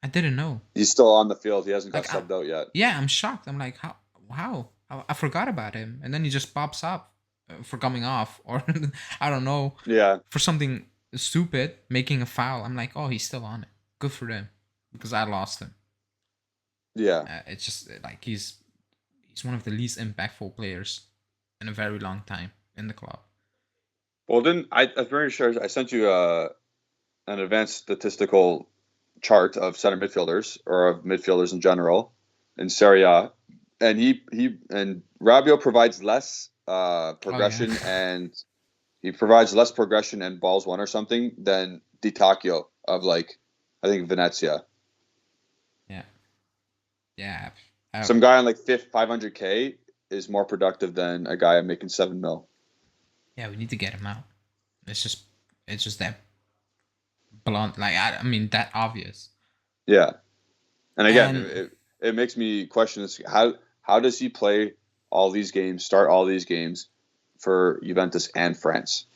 I didn't know. He's still on the field. He hasn't got subbed out yet. Yeah, I'm shocked. I'm like, how? I forgot about him, and then he just pops up for coming off, or I don't know. Yeah. For something stupid, making a foul. I'm like, oh, he's still on it. Good for them, because I lost him. Yeah. It's just like he's one of the least impactful players in a very long time in the club. Well, I'm very sure I sent you an advanced statistical chart of center midfielders, or of midfielders in general in Serie A, and and Rabiot provides less progression and he provides less progression and balls won or something than Di Tacchio of, like, I think Venezia. Yeah. Some guy on like 500K is more productive than a guy making 7 mil. Yeah, we need to get him out. It's just that blunt. Like, I mean, that obvious. Yeah. And again, it makes me question this. How does he play all these games, start all these games for Juventus and France?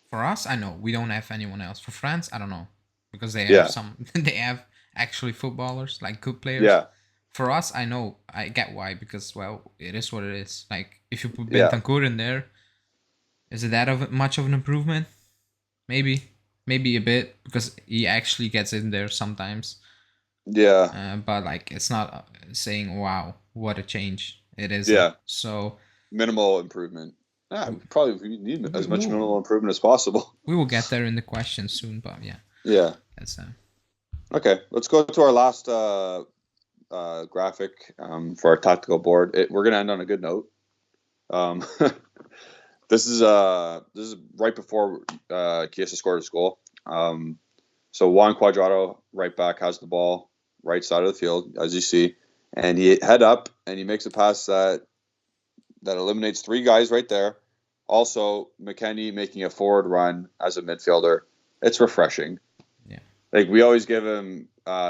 For us, I know we don't have anyone else. For France, I don't know, because they have they have actually footballers, like good players. Yeah. For us, I know, I get why, because, well, it is what it is. Like, if you put Bentancur in there, is it that much of an improvement? Maybe a bit, because he actually gets in there sometimes. Yeah. But, like, it's not saying, wow, what a change. It is. Yeah. So minimal improvement. Yeah, probably we need as much minimal improvement as possible. We will get there in the questions soon, but yeah. Yeah. That's Okay, let's go to our last graphic for our tactical board. We're gonna end on a good note. This is right before Chiesa scored his goal. So Juan Cuadrado, right back, has the ball right side of the field, as you see, and he head up and he makes a pass that eliminates 3 guys right there. also Mckenny making a forward run as a midfielder. It's refreshing. Yeah. Like, we always give him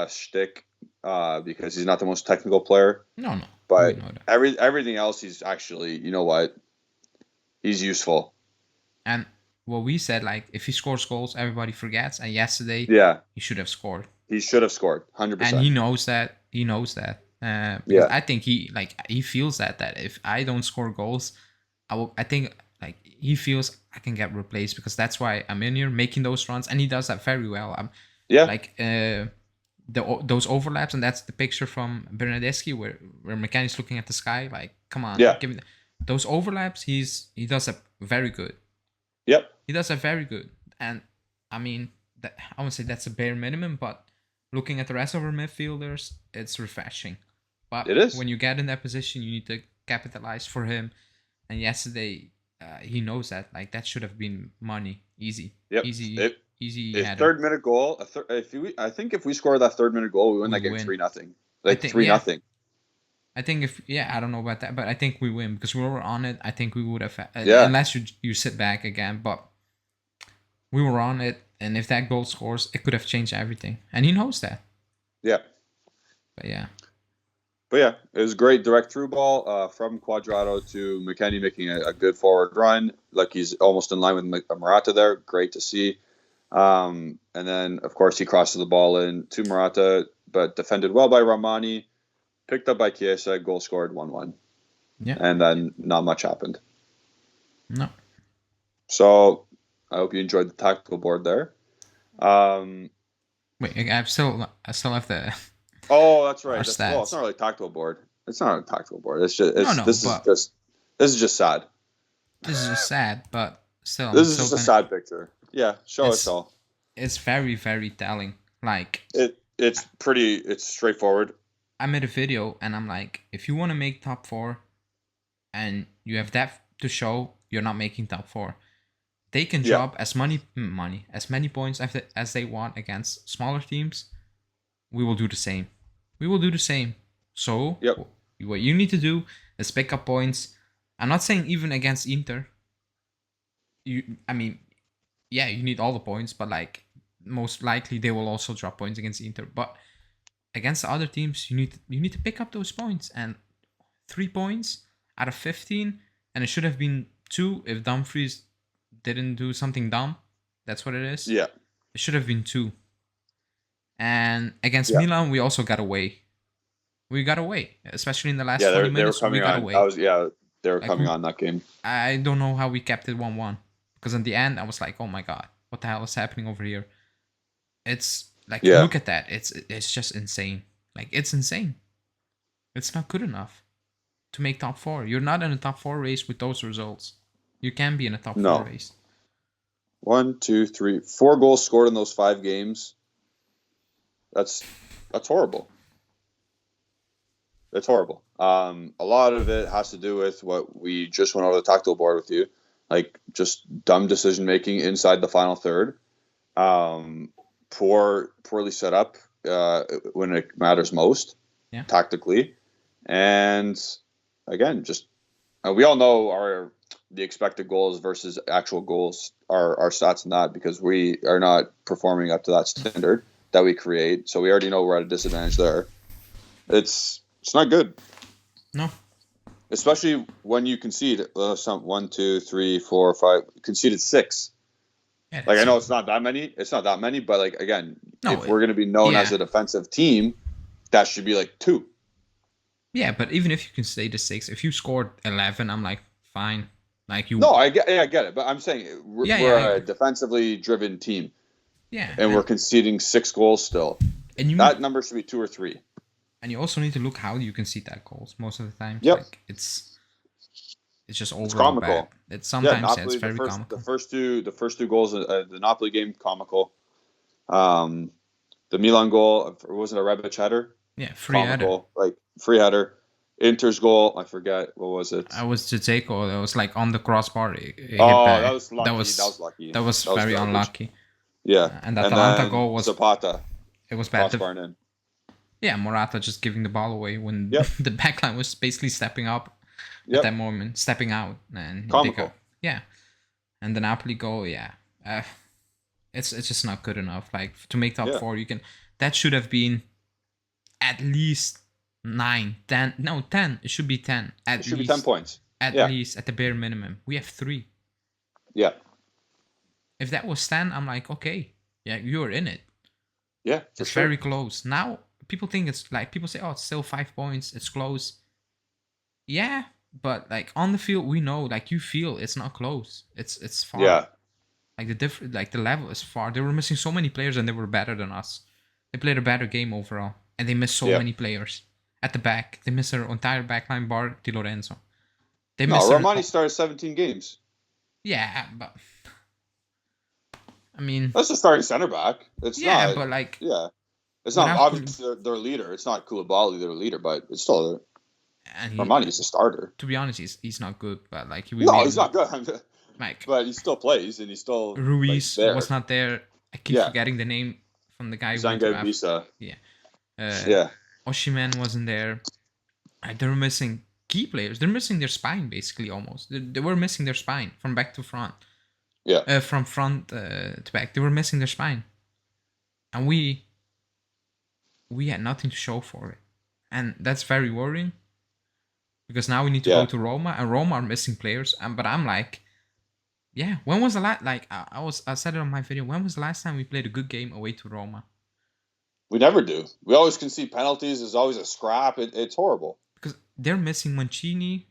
shtick because he's not the most technical player. No. But everything else, he's actually, you know what? He's useful. And what we said, like, if he scores goals, everybody forgets. And yesterday, he should have scored. He should have scored, 100%. And he knows that. Because I think he feels that if I don't score goals, I think like he feels I can get replaced, because that's why I'm in here making those runs, and he does that very well. Like those overlaps, and that's the picture from Bernardeschi where Mckenny's looking at the sky. Like, come on, give me those overlaps. He does that very good. Yep, he does that very good. And I mean, I wouldn't say that's a bare minimum, but looking at the rest of our midfielders, it's refreshing. But it is. When you get in that position, you need to capitalize for him. And yesterday, he knows that. Like, that should have been money, easy, easy. His third-minute goal. I think if we score that third-minute goal, we win that game 3-0. Like 3-0. I think I don't know about that, but I think we win because we were on it. I think we would have, unless you sit back again, but we were on it, and if that goal scores, it could have changed everything, and he knows that. Yeah. But yeah, it was a great direct through ball from Cuadrado to Mckenny making a good forward run. Like, he's almost in line with Morata there. Great to see. And then, of course, he crosses the ball in to Morata, but defended well by Romani. Picked up by Chiesa, goal scored, 1-1. Yeah. And then not much happened. No. So I hope you enjoyed the tactical board there. Wait, I still have the. Oh, that's right. It's not really a tactical board. It's not a tactical board. This is just sad. This is just sad, but still. This is just a sad picture. Yeah, show us all. It's very, very telling. Like, it's straightforward. I made a video and I'm like, if you want to make top 4 and you have that to show, you're not making top 4. They can drop as many points as they want against smaller teams. We will do the same. So what you need to do is pick up points. I'm not saying even against Inter. You need all the points, but like most likely they will also drop points against Inter. But against the other teams, you need to pick up those points, and 3 points out of 15, and it should have been 2 if Dumfries didn't do something dumb. That's what it is. Yeah, it should have been 2. And against Milan, we also got away. We got away, especially in the last 40 minutes. We got away. They were coming on that game. I don't know how we kept it 1-1, because in the end, I was like, oh my god, what the hell is happening over here? It's like, look at that. It's just insane. Like, it's insane. It's not good enough to make top 4. You're not in a top 4 race with those results. You can be in a top 4 race. 1, 2, 3, 4 goals scored in those 5 games. That's horrible. It's horrible. A lot of it has to do with what we just went over the tactical board with you, like just dumb decision making inside the final third. Poorly set up when it matters most, tactically, and again, just we all know the expected goals versus actual goals are stats in that, because we are not performing up to that standard that we create. So we already know we're at a disadvantage there. It's not good. No. Especially when you concede 1, 2, 3, 4, 5, conceded 6. Yeah, like, I know it's not that many, but like, again, if we're going to be known as a defensive team, that should be like 2. Yeah, but even if you can stay to 6, if you scored 11, I'm like, fine. Like, you. No, I get it, but I'm saying we're a defensively driven team. Yeah. And we're conceding 6 goals still. And that number should be 2 or 3. And you also need to look how you concede that goals most of the time. Yep. Like, it's just overall comical. Bad. It's sometimes it's very comical. The first two goals, the Napoli game, comical. The Milan goal, was it a Rebic header? Yeah, free header. Like, free header. Inter's goal, I forget, what was it? I was Dzeko. That was like on the crossbar. That was lucky. That was very unlucky. Yeah. And the Atalanta goal was Zapata. It was bad. Crossbar in. Yeah, Morata just giving the ball away when the backline was basically stepping up at that moment, stepping out, and Yeah, and the Napoli goal, it's just not good enough. Like to make top four, that should have been at least 9, 10. No, 10. It should be 10 at It should least. Be 10 points. At least at the bare minimum. We have 3. Yeah. If that was 10, I'm like, okay, yeah, you're in it. Yeah, it's very close. Now people think it's like people say, oh, it's still 5 points. It's close. Yeah, but like on the field, we know, like you feel it's not close. It's far. Yeah. Like the level is far. They were missing so many players, and they were better than us. They played a better game overall, and they missed so many players at the back. They missed their entire backline bar Di Lorenzo. Romani started 17 games. Yeah, but I mean, that's the starting center back. It's not. But like, it's not obviously their leader. It's not Koulibaly their leader, but it's still. And Romani's a starter. To be honest, he's not good, but like he's not good. Like, but he still plays, and he's still Ruiz was not there. I keep forgetting the name from the guy who went to Visa. Osimhen wasn't there. They're missing key players. They're missing their spine, basically, almost. They were missing their spine from back to front. Yeah. From front to back. They were missing their spine. And we had nothing to show for it. And that's very worrying. Because now we need to go to Roma. And Roma are missing players. But I'm like... Yeah, when was the last... Like, I said it on my video. When was the last time we played a good game away to Roma? We never do. We always concede penalties. There's always a scrap. It's horrible. Because they're missing Mckenny,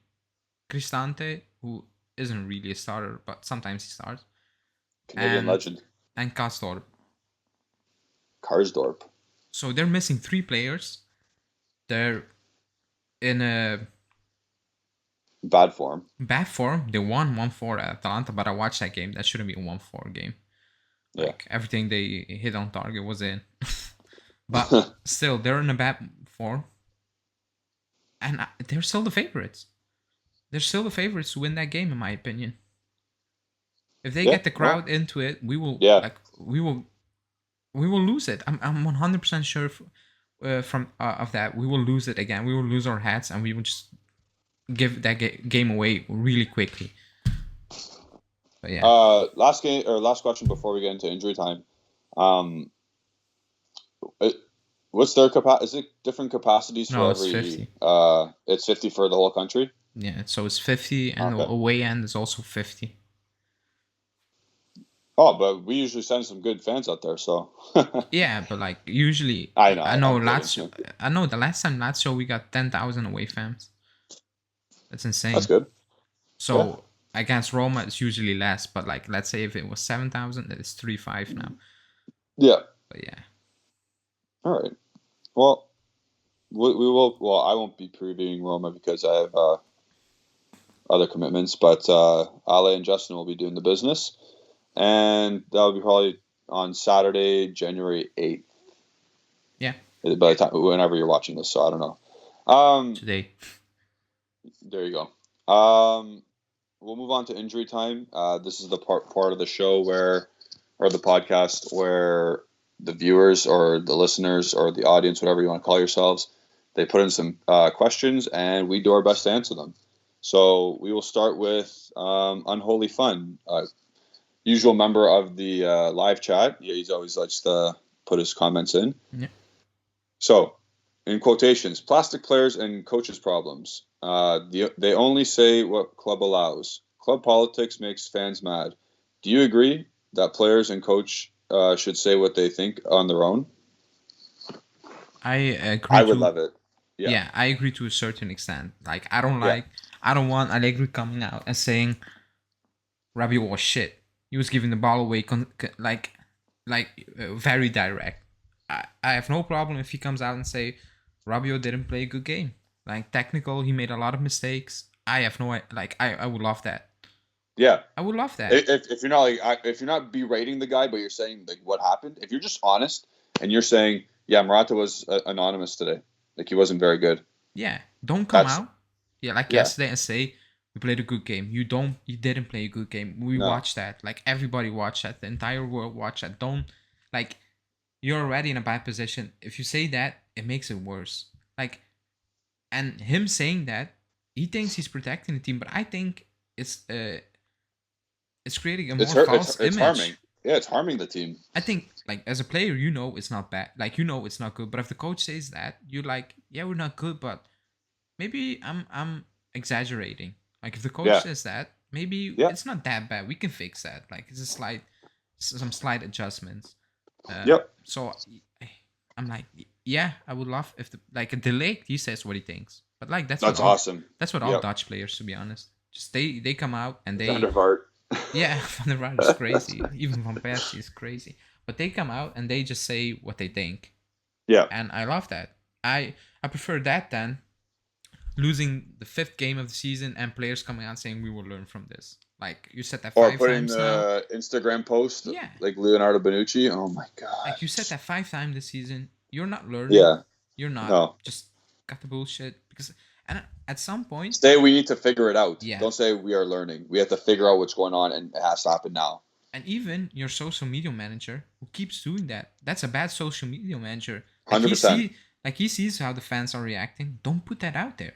Cristante, who isn't really a starter, but sometimes he starts. Canadian legend. And Karsdorp. So they're missing 3 players. They're in a... Bad form. They won 1-4 at Atalanta, but I watched that game. That shouldn't be a 1-4 game. Like, everything they hit on target was in. But still, they're in a bad form. And they're still the favorites. They're still the favorites to win that game, in my opinion. If they get the crowd into it, we will we will lose it. I'm 100% sure of that. We will lose it again. We will lose our heads, and we will just give that game away really quickly. But yeah. Last question before we get into injury time. What's their capacity? Is it different capacities for every? It's 50. It's 50 for the whole country. Yeah, so it's 50, and the away end is also 50. Oh, but we usually send some good fans out there, so. Yeah, but like usually, I know the last time Lazio we got 10,000 away fans. That's insane. That's good. So against Roma, it's usually less, but like let's say if it was 7,000, it's 3,500 now. Yeah. But yeah. All right. Well, we will. Well, I won't be previewing Roma because I have other commitments, but Ale and Justin will be doing the business, and that'll be probably on Saturday, January 8th. Yeah. By the time, whenever you're watching this, so I don't know. Today. There you go. We'll move on to injury time. This is the part of the show or the podcast where the viewers or the listeners or the audience, whatever you want to call yourselves, they put in some questions and we do our best to answer them. So we will start with Unholy Fun, usual member of the live chat. Yeah, he's always likes to put his comments in. Yeah. So, in quotations, plastic players and coaches' problems. They only say what club allows. Club politics makes fans mad. Do you agree that players and coach should say what they think on their own? I agree. I would love it. Yeah, I agree to a certain extent. Like, I don't want Allegri coming out and saying Rabiot was shit. He was giving the ball away, very direct. I have no problem if he comes out and say Rabiot didn't play a good game. Like, technical, he made a lot of mistakes. I have no, I would love that. Yeah, I would love that. If you're not if you're not berating the guy, but you're saying like what happened. If you're just honest and you're saying, yeah, Morata was anonymous today. Like he wasn't very good. Yeah, don't come out. Yeah, yesterday and say we played a good game. You didn't play a good game. We watched that. Like everybody watched that. The entire world watched that. Don't you're already in a bad position. If you say that, it makes it worse. And him saying that, he thinks he's protecting the team, but I think it's it's creating a more false image. Harming. Yeah, it's harming the team. I think, like, as a player, it's not bad. Like, it's not good. But if the coach says that, you're like, yeah, we're not good, but maybe I'm exaggerating. Like, if the coach says that, maybe it's not that bad. We can fix that. Like, it's some slight adjustments. So I'm like, yeah, I would love if like a delay. He says what he thinks, but like that's awesome. That's what all Dutch players, to be honest. Just they come out and they. Van der Vaart. Yeah, Van der Vaart is crazy. Even Van Persie is crazy. But they come out and they just say what they think. Yeah. And I love that. I prefer that than losing the 5th game of the season and players coming out saying we will learn from this. Like, you said that 5 times now. Or putting the Instagram post, like Leonardo Bonucci. Oh my god. Like, you said that 5 times this season. You're not learning. Yeah. You're not. No. Just cut the bullshit. And at some point... Say we need to figure it out. Yeah. Don't say we are learning. We have to figure out what's going on, and it has to happen now. And even your social media manager who keeps doing that, that's a bad social media manager. Like 100%. He sees how the fans are reacting. Don't put that out there.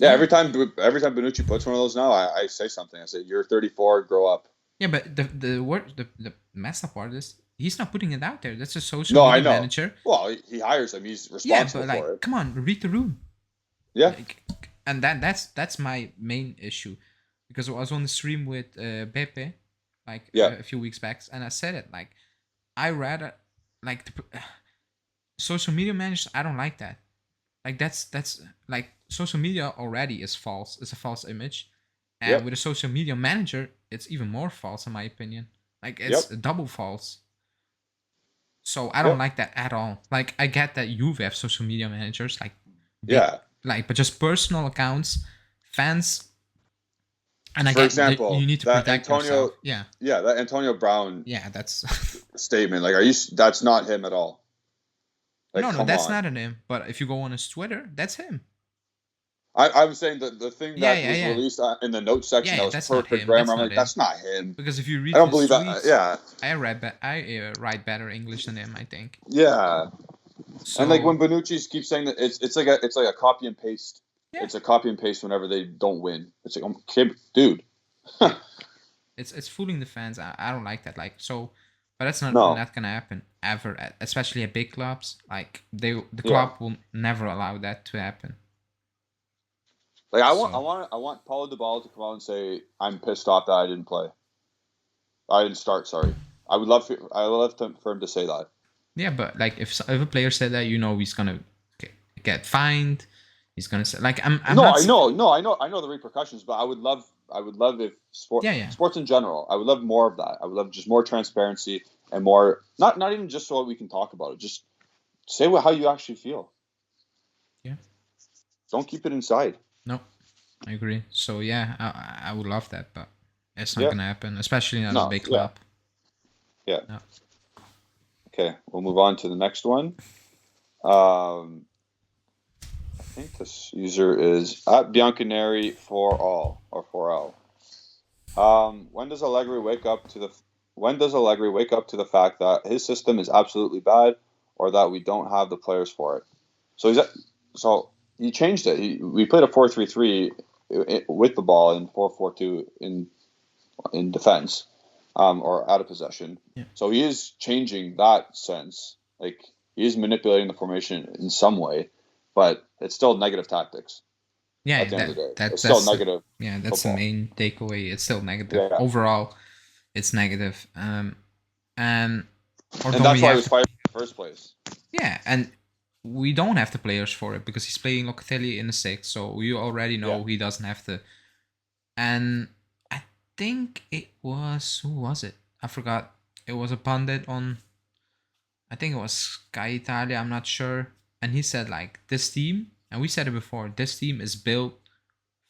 Every time Bonucci puts one of those now, I say something. I say, "You're 34, grow up." Yeah, but the messed up part is he's not putting it out there. That's a social media manager. Well, he hires him. He's responsible for it. Come on, read the room. Yeah. And that's my main issue, because I was on the stream with Beppe a few weeks back, and I said it, like, I rather like social media managers. I don't like that. Like, that's like, social media already is false. It's a false image, and with a social media manager, it's even more false, in my opinion. Like, it's double false. So I don't like that at all. Like, I get that you have social media managers, like, but just personal accounts, fans. And for example, you need to protect yourself. Yeah, that Antonio Brown. Yeah, that's statement. Like, that's not him at all. Like, no, that's not him. But if you go on his Twitter, that's him. I was saying that the thing that was released in the notes section that was perfect grammar. I'm like, that's not him. Because if you read, I don't believe that. Yeah, I write better English than him, I think. Yeah, so, and like when Bonucci keeps saying that it's like a copy and paste. Yeah. It's a copy and paste whenever they don't win. It's like, dude. It's fooling the fans. I don't like that. Like, so. But that's not gonna happen ever, especially at big clubs. Like, the club will never allow that to happen. Like, I want Paulo Dybala to come out and say, "I'm pissed off that I didn't play. I didn't start. Sorry." I would love for him to say that. Yeah, but like, if a player said that, he's gonna get fined. He's gonna say, like, I know the repercussions, but I would love if sports in general, I would love more of that. I would love just more transparency and more, not even just so we can talk about it. Just say how you actually feel. Yeah. Don't keep it inside. No, I agree. So yeah, I would love that, but it's not gonna happen, especially not a big club. Yeah. No. Okay, we'll move on to the next one. I think this user is at Bianconeri for all. When does Allegri wake up to the fact that his system is absolutely bad, or that we don't have the players for it? So he changed it. We played a 4-3-3 with the ball and 4-4-2 in defense, or out of possession. Yeah. So he is changing that sense. Like, he is manipulating the formation in some way. But it's still negative tactics. Yeah, at the end of the day. That's still negative. Yeah, that's football. The main takeaway. It's still negative. Yeah. Overall, it's negative. And that's why he was fired in the first place. Yeah, and we don't have the players for it because he's playing Locatelli in the 6, so we already know he doesn't have the. And I think it was, who was it? I forgot. It was a pundit on, I think it was Sky Italia. I'm not sure. And he said, like, this team, and we said it before, this team is built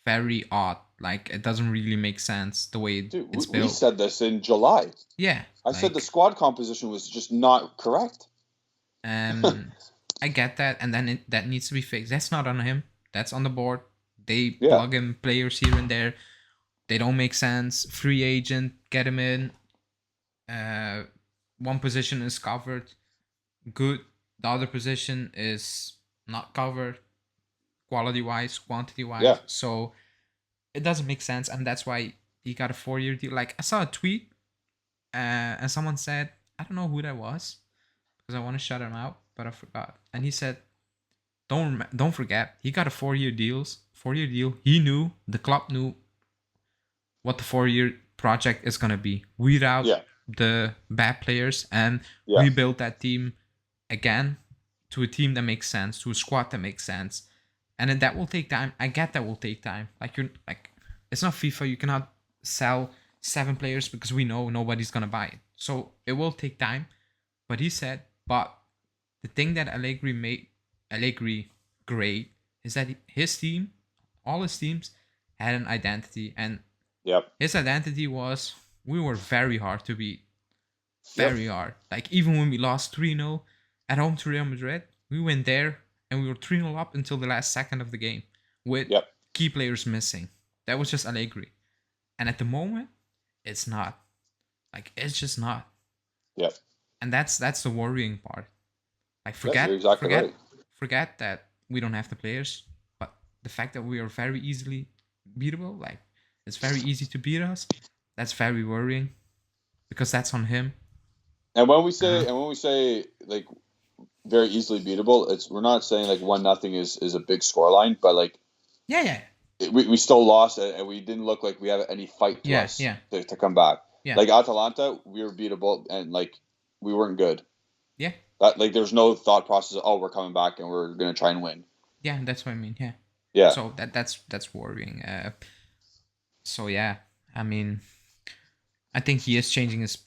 very odd. Like, it doesn't really make sense the way it's built. We said this in July. Yeah. I said the squad composition was just not correct. I get that, and then that needs to be fixed. That's not on him. That's on the board. They plug in players here and there. They don't make sense. Free agent, get him in. One position is covered. Good. The other position is not covered, quality-wise, quantity-wise. Yeah. So it doesn't make sense, and that's why he got a 4-year deal. Like I saw a tweet, and someone said, I don't know who that was, because I want to shout him out, but I forgot. And he said, don't forget, he got a 4-year deal. He knew, the club knew what the 4-year project is gonna be. Weed out the bad players and rebuild that team again to a team that makes sense, to a squad that makes sense. And then that will take time. I get that will take time. Like it's not FIFA. You cannot sell 7 players because we know nobody's gonna buy it. So it will take time. But he said, but the thing that Allegri made Allegri great is that his team, all his teams, had an identity, and his identity was, we were very hard to beat. Very hard. Like even when we lost 3-0 at home to Real Madrid, we went there and we were 3-0 up until the last second of the game with key players missing. That was just Allegri. And at the moment, it's not. Like it's just not. And that's the worrying part. Like forget that we don't have the players, but the fact that we are very easily beatable, like it's very easy to beat us, that's very worrying, because that's on him. And when we say like very easily beatable, we're not saying like 1-0 is a big scoreline, but like we still lost and we didn't look like we have any fight to us to come back. Like Atalanta, we were beatable and like we weren't good. That, like there's no thought process of, oh, we're coming back and we're gonna try and win. That's what I mean. So that's worrying. So yeah, I mean, I think he is changing his,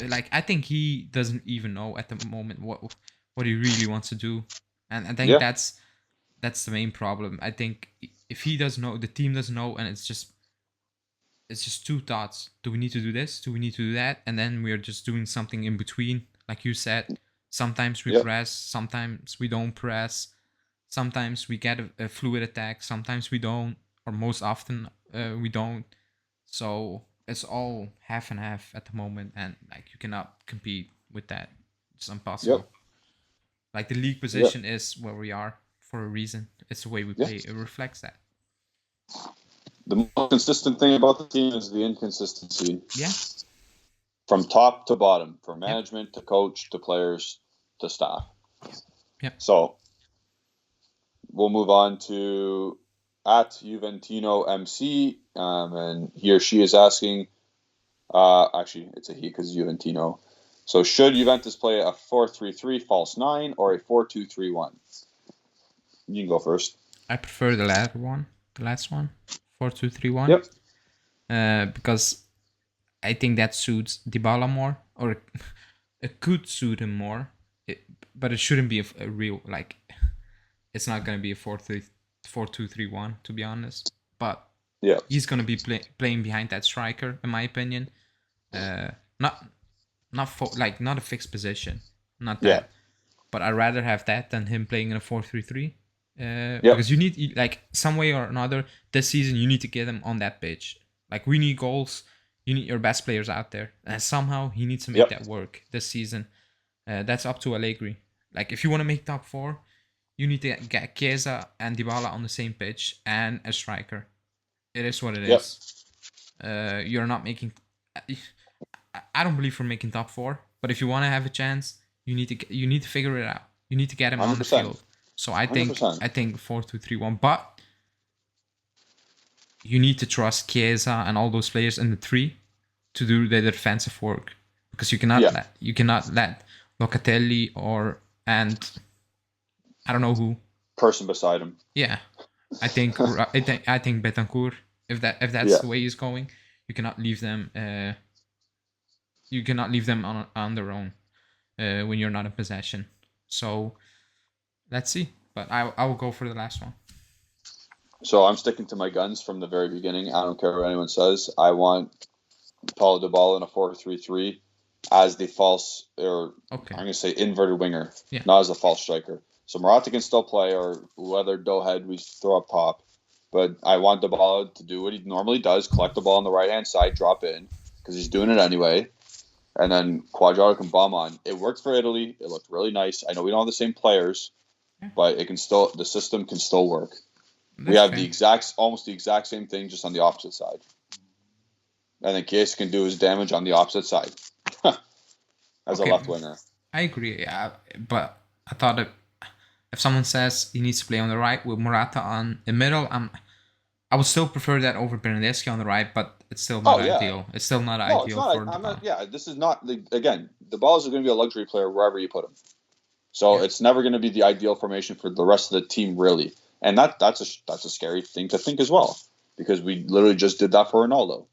like I think he doesn't even know at the moment what he really wants to do, and I think that's the main problem. I think if he doesn't know, the team doesn't know, and it's just two thoughts: do we need to do this? Do we need to do that? And then we are just doing something in between, like you said. Sometimes we press, sometimes we don't press. Sometimes we get a fluid attack, sometimes we don't, or most often we don't. So it's all half and half at the moment, and like you cannot compete with that. It's impossible. Like the league position is where we are for a reason. It's the way we play. It reflects that. The most consistent thing about the team is the inconsistency. From top to bottom, from management to coach to players to staff. So we'll move on to at Juventino MC, and he or she is asking, actually it's a he because Juventino. So should Juventus play a 4-3-3 false 9 or a 4-2-3-1? You can go first. I prefer the last one, 4-2-3-1. Because I think that suits Dybala more, or it could suit him more, but it shouldn't be a real, like, it's not going to be a 4-2-3-1, to be honest. But he's going to be playing behind that striker, in my opinion. Not a fixed position, not that. But I'd rather have that than him playing in a 4-3-3. Because you need, like, some way or another, this season you need to get him on that pitch. Like, we need goals. You need your best players out there, and somehow he needs to make that work this season. That's up to Allegri. Like, if you want to make top 4, you need to get Chiesa and Dybala on the same pitch and a striker. It is what it is. You're not making. I don't believe we're making top 4, but if you want to have a chance, you need to figure it out. You need to get him 100%. On the field. So I think 4-2-3-1, but you need to trust Chiesa and all those players in the 3 to do the defensive work, because you cannot let Locatelli and I don't know who person beside him. I think Betancourt. If that's the way he's going, you cannot leave them. You cannot leave them on their own when you're not in possession. So let's see. But I will go for the last one. So I'm sticking to my guns from the very beginning. I don't care what anyone says. I want Paulo Dybala in a 4-3-3 as the false, or I'm going to say inverted winger, not as a false striker. So Morata can still play, or whether Douhead we throw up top. But I want Dybala to do what he normally does, collect the ball on the right-hand side, drop in, because he's doing it anyway. And then Cuadrado can bomb on. It worked for Italy. It looked really nice. I know we don't have the same players, but the system can still work. We have almost the exact same thing, just on the opposite side. And then Chiesa can do his damage on the opposite side as a left winger. I agree, but I thought that if someone says he needs to play on the right with Morata on the middle, I would still prefer that over Bernardeschi on the right, but it's still not ideal. It's still not ideal for Dybala. This is not, again, Dybala is going to be a luxury player wherever you put him. So it's never going to be the ideal formation for the rest of the team, really. And that's a scary thing to think as well, because we literally just did that for Ronaldo.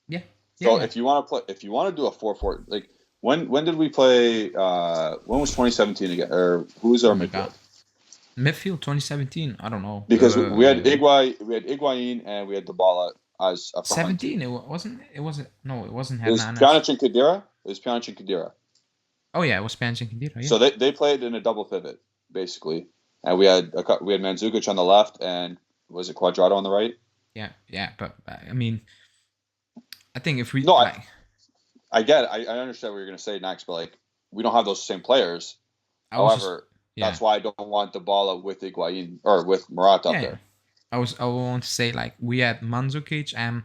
Yeah. So if you want to do a 4-4, like when did we play? When was 2017 again? Or who was our midfield? Midfield 2017. I don't know. Because we had Higuain and we had Dybala as a 17. It wasn't. It wasn't. No, it wasn't. It was Pjanic and Khedira. It was Pjanic and Khedira. Oh yeah, it was Pjanic and Khedira. Yeah. So they played in a double pivot basically, and we had Mandzukic on the left and was it Cuadrado on the right? Yeah, but I mean, I think if we I get it. I understand what you're going to say next, but like we don't have those same players. However, that's why I don't want Dybala with Higuain or with Morata up there. I want to say like we had Mandzukic and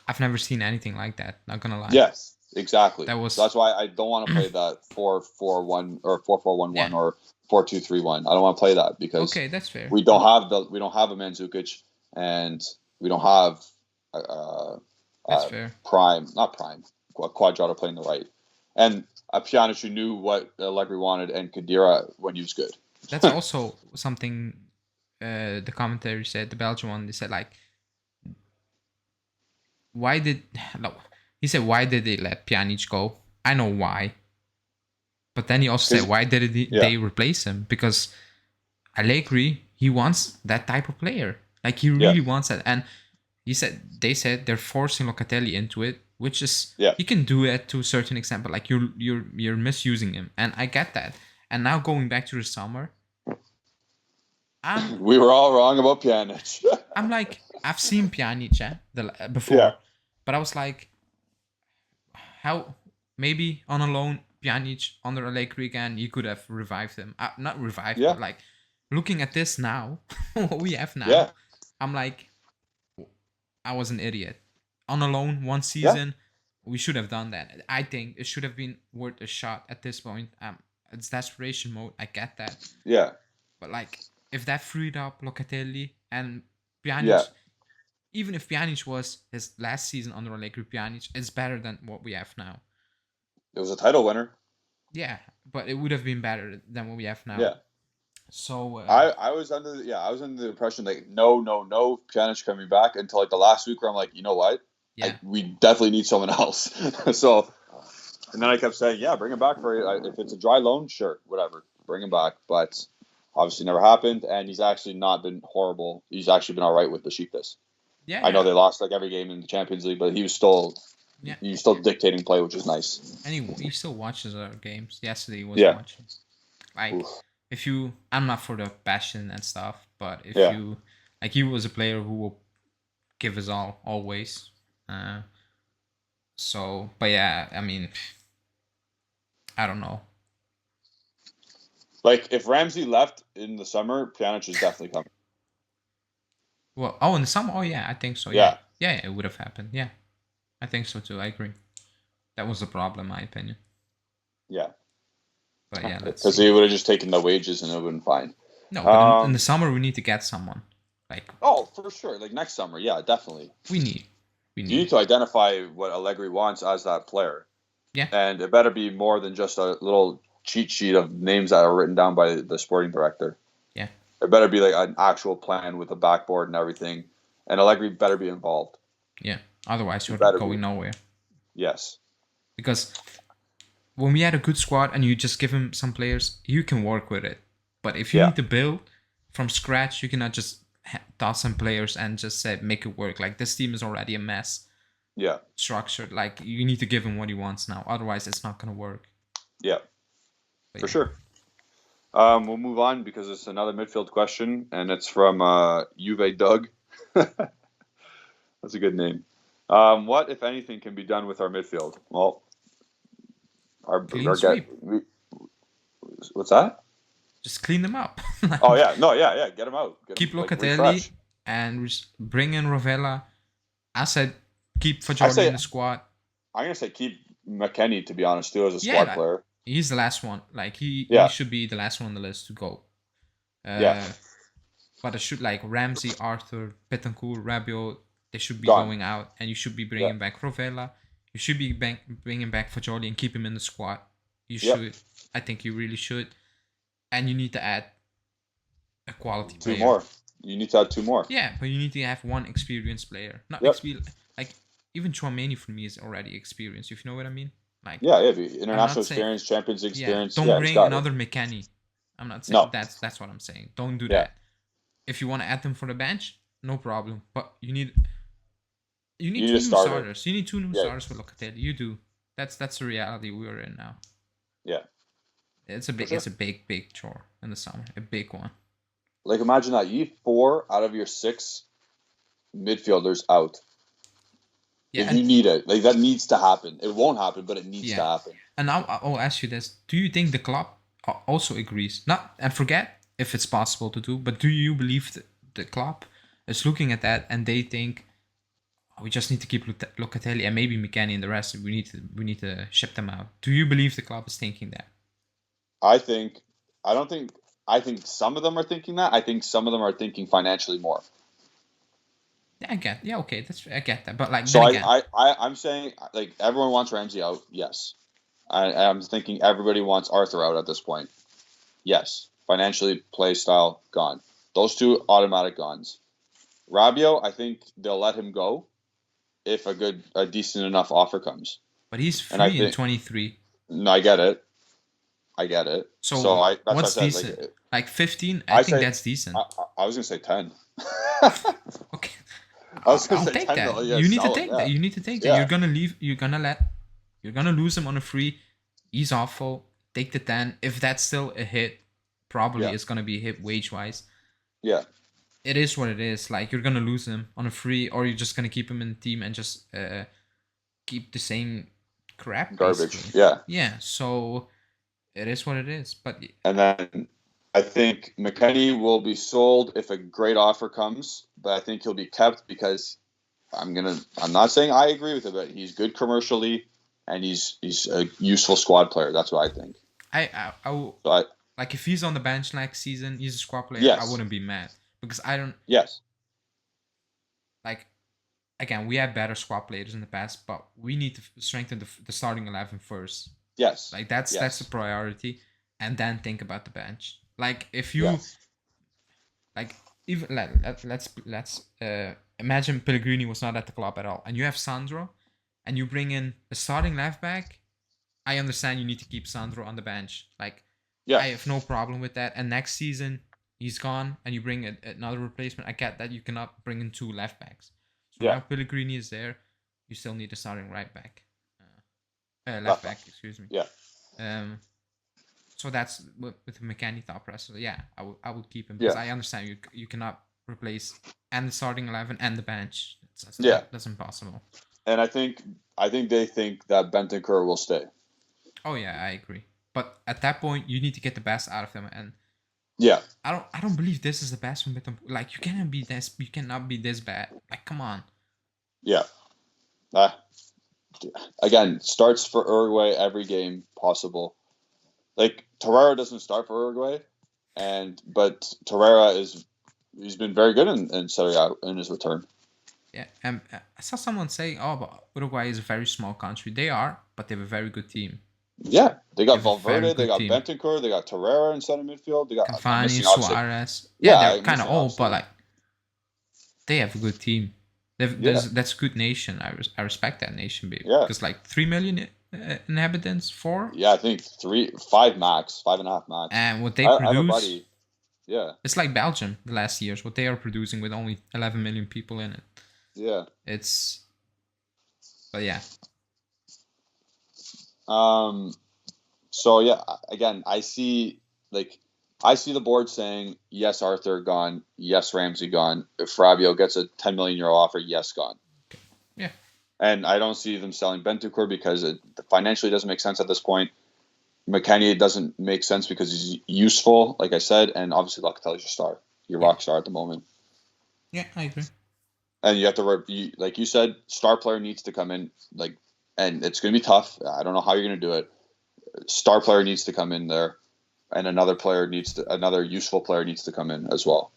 I've never seen anything like that. Not gonna lie. Yes, exactly. That's why I don't want to play that 4-4-1 or 4-4-1-1 or 4-2-3-1. I don't want to play that because that's fair. We don't have a Mandzukic and we don't have that's fair. Not prime. Cuadrado playing the right, and Pjanic who knew what Allegri wanted, and Khedira when he was good. That's also something the commentary said. The Belgian one, they said like, why did they let Pjanic go? I know why, but then he also said why did they replace him? Because Allegri, he wants that type of player. Like he really wants that, and they said they're forcing Locatelli into it, which is he can do it to a certain extent, but like you're misusing him, and I get that. And now going back to the summer, we were all wrong about Pjanic. I'm like, I've seen Pjanic before, but I was like, how maybe on a loan Pjanic under Allegri again, you could have revived him. Not revived, but like looking at this now, what we have now, I'm like, I was an idiot. On a loan, one season, we should have done that. I think it should have been worth a shot at this point. It's desperation mode. I get that. Yeah. But like, if that freed up Locatelli and Pjanic, even if Pjanic was his last season under Allegri, Pjanic is better than what we have now. It was a title winner. Yeah, but it would have been better than what we have now. Yeah. So I was under the impression like no Pjanic coming back until like the last week where I'm like, you know what? Yeah. We definitely need someone else. So, and then I kept saying, bring him back for if it's a dry loan, sure, whatever, bring him back. But obviously never happened, and he's actually not been horrible. He's actually been all right with Besiktas. Yeah. I know they lost like every game in the Champions League, but he was still dictating play, which is nice. And he still watches our games. Yesterday he was watching. Like. Oof. I'm not for the passion and stuff, but if you, like, he was a player who will give his all, always. But yeah, I mean, I don't know. Like, if Ramsey left in the summer, Pjanic is definitely coming. Well, in the summer? Oh, yeah, I think so, yeah. Yeah, it would have happened, yeah. I think so, too, I agree. That was the problem, in my opinion. Yeah. But yeah, because he would have just taken the wages and it would have been fine. No, but in the summer we need to get someone. Like for sure. Like next summer, definitely. We need. You need to identify what Allegri wants as that player. Yeah. And it better be more than just a little cheat sheet of names that are written down by the sporting director. Yeah. It better be like an actual plan with a backboard and everything. And Allegri better be involved. Yeah. Otherwise you're going nowhere. Yes. Because when we had a good squad and you just give him some players, you can work with it. But if you need to build from scratch, you cannot just toss some players and just say make it work. Like this team is already a mess. Yeah. Structured. Like you need to give him what he wants now. Otherwise, it's not going to work. Yeah. For sure. We'll move on because it's another midfield question, and it's from Juve Doug. That's a good name. What, if anything, can be done with our midfield? Well. What's that? Just clean them up. Get them out. Keep Locatelli and bring in Rovella. I said keep Fagioli in the squad. I'm gonna say keep Mckenny, to be honest, too, as a squad player. He's the last one. Like he should be the last one on the list to go. But it should like Ramsey, Arthur, Betancourt, Rabiot. They should be going out, and you should be bringing back Rovella. You should be bringing back Fagioli and keep him in the squad. You should. I think you really should. And you need to add a quality player. 2 more. You need to add 2 more. Yeah, but you need to have one experienced player. Not experienced. Like even Tchouaméni for me is already experienced. If you know what I mean. Like international experience, Champions experience. Don't bring another Mckenny. I'm not saying that's what I'm saying. Don't do that. If you want to add them for the bench, no problem. But you need 2 new starters. You need 2 new starters for Locatelli. You do. That's the reality we're in now. Yeah. It's a big chore in the summer. A big one. Like imagine that you 4 out of your 6 midfielders out. Yeah, you need it. Like that needs to happen. It won't happen, but it needs to happen. And now I'll ask you this: do you think the club also agrees? And forget if it's possible to do, but do you believe the club is looking at that and they think we just need to keep Locatelli and maybe Mckenny and the rest? We need to ship them out. Do you believe the club is thinking that? I think some of them are thinking that. I think some of them are thinking financially more. Yeah, I get that, but like. So I'm saying like everyone wants Ramsey out. Yes, I'm thinking everybody wants Arthur out at this point. Yes, financially, play style gone. Those 2 automatic gones. Rabiot, I think they'll let him go if a decent enough offer comes. But he's free in 23. No, I get it. So that's what's what I decent? said, like 15? I think that's decent. I was gonna say 10. Okay. I'll take that. You need to take that. You need to take that. You're gonna leave. You're gonna lose him on a free. He's awful. Take the 10. If that's still a hit, probably it's gonna be a hit wage wise. Yeah. It is what it is. Like you're gonna lose him on a free, or you're just gonna keep him in the team and just keep the same crap. Garbage. Basically. Yeah. Yeah. So it is what it is. And then I think Mckenny will be sold if a great offer comes, but I think he'll be kept because I'm not saying I agree with it, but he's good commercially and he's a useful squad player. That's what I think. Like if he's on the bench next season, he's a squad player. I wouldn't be mad because I don't. Yes. Like, again, we have better squad players in the past, but we need to strengthen the starting 11 first. Yes. Like that's the priority, and then think about the bench. Like if you, like even let's imagine Pellegrini was not at the club at all, and you have Sandro, and you bring in a starting left back. I understand you need to keep Sandro on the bench. Like, I have no problem with that. And next season he's gone, and you bring another replacement. I get that you cannot bring in 2 left backs. So now Pellegrini is there. You still need a starting right back, left back. Excuse me. Yeah. So that's with the Mckenny thought process. Yeah, I would keep him because I understand you cannot replace and the starting 11 and the bench. That's impossible. And I think they think that Bentancur will stay. Oh yeah, I agree. But at that point, you need to get the best out of them, and I don't believe this is the best from Bentancur. Like you cannot be this bad. Like come on. Yeah. Again, starts for Uruguay every game possible. Like Torreira doesn't start for Uruguay, but Torreira he's been very good in Serie A in his return. Yeah, and I saw someone say, but Uruguay is a very small country. They are, but they have a very good team. Yeah, they got Valverde, they got Bentancur, they got Torreira in center midfield, they got Cavani, Suarez. Yeah, they're kind of old, but like they have a good team. That's a good nation. I respect that nation, baby. Yeah, because like 3 million inhabitants, 4. Yeah, I think 5 max, 5.5 max. And what they produce, it's like Belgium the last years. What they are producing with only 11 million people in it. Yeah, but yeah. So yeah, again, I see the board saying yes, Arthur gone, yes, Ramsey gone. If Rabiot gets a 10 million euro offer, yes, gone. Yeah. And I don't see them selling Bentancur because it financially doesn't make sense at this point. Mckenny doesn't make sense because he's useful, like I said, and obviously Locatelli's your star, your rock star at the moment. Yeah, I agree. And you have to, like you said, star player needs to come in, like, and it's going to be tough. I don't know how you're going to do it. Star player needs to come in there, and another useful player needs to come in as well,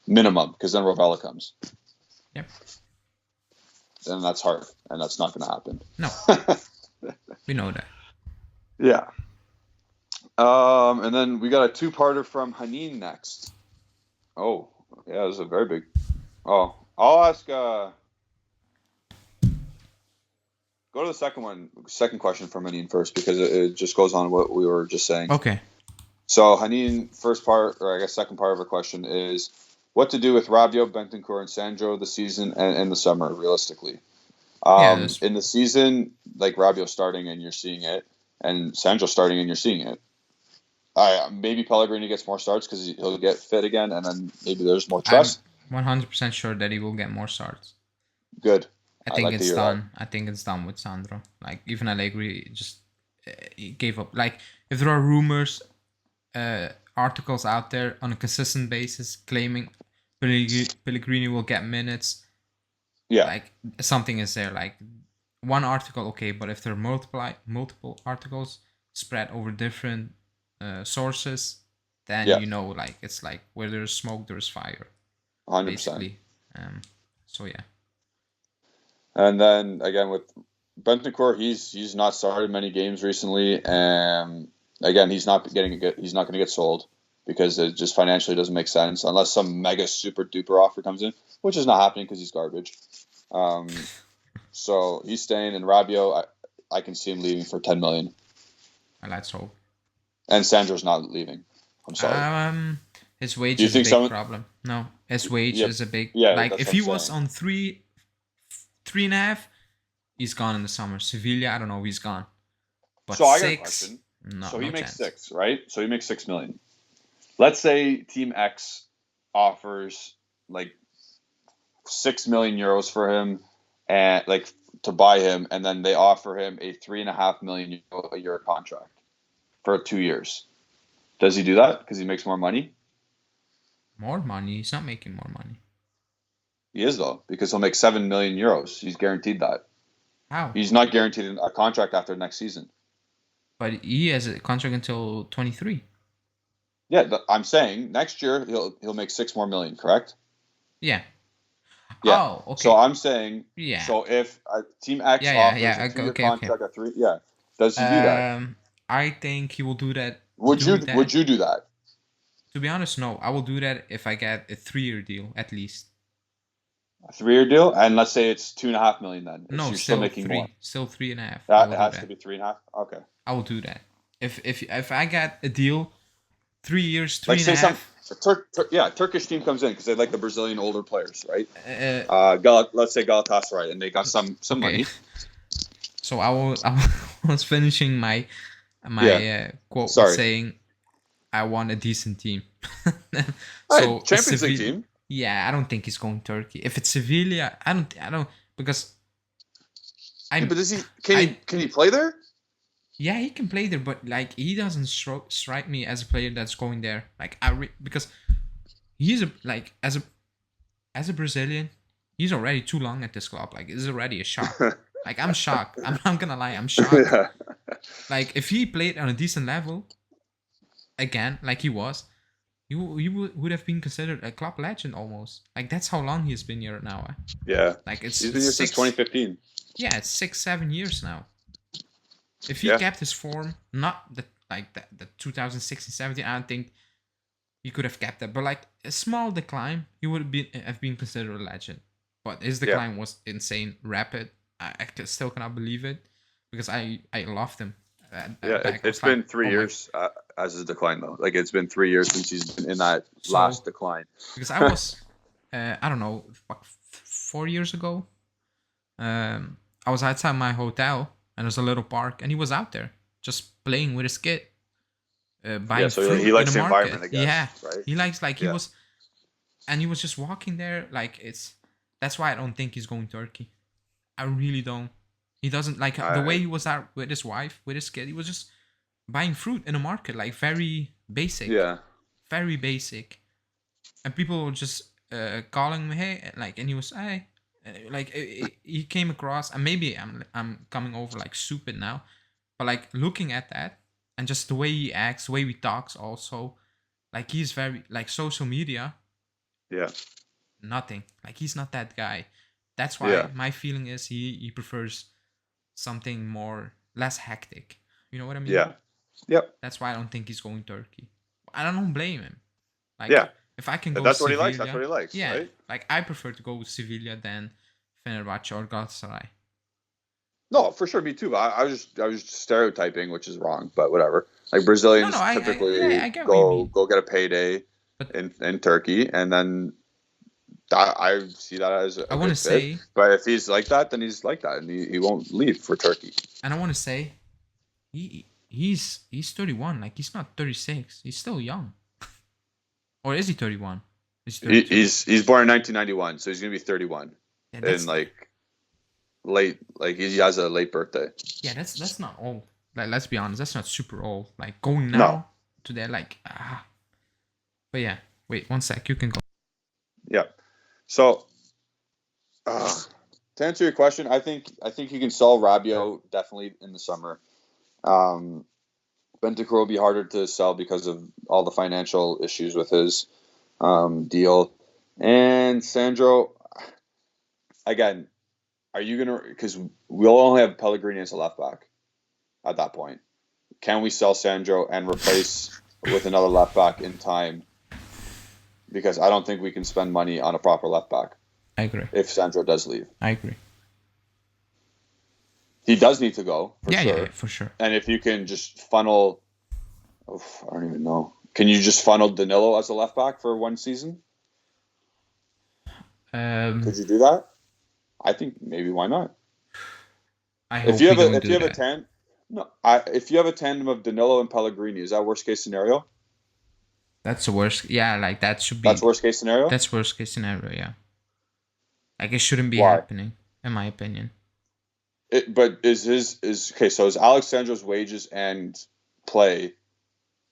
minimum, because then Rovella comes. Yep. And that's hard, and that's not going to happen. No, we know that. Yeah. And then we got a two-parter from Hanin next. Oh, yeah, this is a very big. Oh, I'll ask. Go to the second question from Hanin first, because it just goes on what we were just saying. Okay. So Hanin, first part, or I guess second part of her question is, what to do with Rabiot, Bentancur, and Sandro this season and in the summer, realistically? In the season, like Rabiot starting and you're seeing it, and Sandro starting and you're seeing it. Maybe Pellegrini gets more starts because he'll get fit again, and then maybe there's more trust. I'm 100% sure that he will get more starts. Good. I think it's done. I think it's done with Sandro. Like, even Allegri just he gave up. Like, if there are rumors, articles out there on a consistent basis claiming Pellegrini will get minutes, like, something is there. Like, one article, okay, but if there are multiple articles spread over different sources, then like, it's like where there's smoke, there's fire. 100%. Basically. So yeah. And then again with Bentancur, he's not started many games recently, and again he's not going to get sold because it just financially doesn't make sense unless some mega super duper offer comes in, which is not happening because he's garbage. So he's staying, and Rabiot, I can see him leaving for 10 million. And let's hope. And Sandro's not leaving. I'm sorry. His wage is a big problem. No, his wage is a big. Like, if he was on 3.5, he's gone in the summer. Sevilla, I don't know, he's gone. But so 6, I got a question. No, so he makes chance. 6, right? So he makes 6 million. Let's say Team X offers like 6 million euros for him, and like to buy him, and then they offer him a 3.5 million euro a year contract for 2 years. Does he do that because he makes more money? More money? He's not making more money. He is, though, because he'll make 7 million euros. He's guaranteed that. How? He's not guaranteed a contract after next season. But he has a contract until 23. Yeah, I'm saying next year he'll make 6 more million, correct? Yeah. Yeah. Oh, okay. So I'm saying, yeah. So if Team X offers a 2-year contract at 3, does he do that? I think he will do that. Would you do that? To be honest, no. I will do that if I get a 3-year deal at least. A 3-year deal, and let's say it's 2.5 million. Then no, you're still making 3. more. Still 3.5. That has to be 3.5. Okay. I will do that. If I get a deal, 3 years, 3.5. Like say some Turkish team comes in because they like the Brazilian older players, right? Let's say Galatasaray, and they got some money. So I was finishing my quote with saying, I want a decent team. So Champions League team. Yeah, I don't think he's going Turkey. If it's Sevilla, I don't because. But can he play there? Yeah, he can play there, but like he doesn't strike me as a player that's going there. Like because he's as a Brazilian, he's already too long at this club. Like, it's already a shock. Like, I'm shocked. I'm not gonna lie, I'm shocked. Yeah. Like, if he played on a decent level, again, like he was, he would have been considered a club legend almost. Like, that's how long he's been here now. Yeah. Like, he's been here since 2015. Yeah, it's 6-7 years now. If he kept his form, not the 2016-17, I don't think he could have kept that. But like a small decline, he would have been considered a legend. But his decline was insane, rapid. I still cannot believe it because I loved him. It's been 3 years as his decline though. Like, it's been 3 years since he's been in that last decline. Because I was, I don't know, 4 years ago. I was outside my hotel. And there's a little park, and he was out there just playing with his kid, buying fruit he likes in the environment, market. I guess, yeah, right? He likes he was, and he was just walking there. Like, that's why I don't think he's going Turkey. I really don't. He doesn't like the way he was out with his wife, with his kid. He was just buying fruit in the market, like very basic. Yeah, very basic. And people were just calling me, hey, like, and he was, hey, like he came across, and maybe I'm coming over like stupid now, but like looking at that and just the way he acts, the way he talks, also, like he's very like social media. Yeah. Nothing. Like he's not that guy. That's why Yeah. my feeling is he prefers something more less hectic. You know what I mean? Yeah. Yep. That's why I don't think he's going Turkey. I don't blame him. Like Yeah. if I can If go that's what he Sevilla, likes. That's what he likes, yeah. right? Like I prefer to go with Sevilla than Fenerbahce or Galatasaray. No, for sure, me too. But I was just stereotyping, which is wrong, but whatever. Like No, Brazilians I typically get what you go mean. get a payday But in Turkey, and then I see that as a I want to good fit. say, But if he's like that, then he's like that, and he won't leave for Turkey. and I want to say, he's 31. Like he's not 36. He's still young. Or is he 31? Is he 32? He's born in 1991, so he's gonna be 31 Yeah, in late. Like he has a late birthday. Yeah, that's not old. Like let's be honest, that's not super old. Like going now No. to that, like But yeah, wait 1 sec. You can go. Yeah. So to answer your question, I think you can sell Rabiot definitely in the summer. Bentancur will be harder to sell because of all the financial issues with his deal. And Sandro, again, are you gonna? Because we'll only have Pellegrini as a left back at that point. Can we sell Sandro and replace with another left back in time? Because I don't think we can spend money on a proper left back. I agree. If Sandro does leave, I agree. he does need to go for sure. Yeah, for sure. And if you can just funnel, I don't even know. Can you just funnel Danilo as a left back for one season? Could you do that? I think maybe why not? I hope if you have a tandem of Danilo and Pellegrini, is that worst case scenario? That's the worst. Yeah, like that should be. That's worst case scenario. That's worst case scenario. Yeah. Like it shouldn't be happening, in my opinion. But is okay? So is Alexandro's wages and play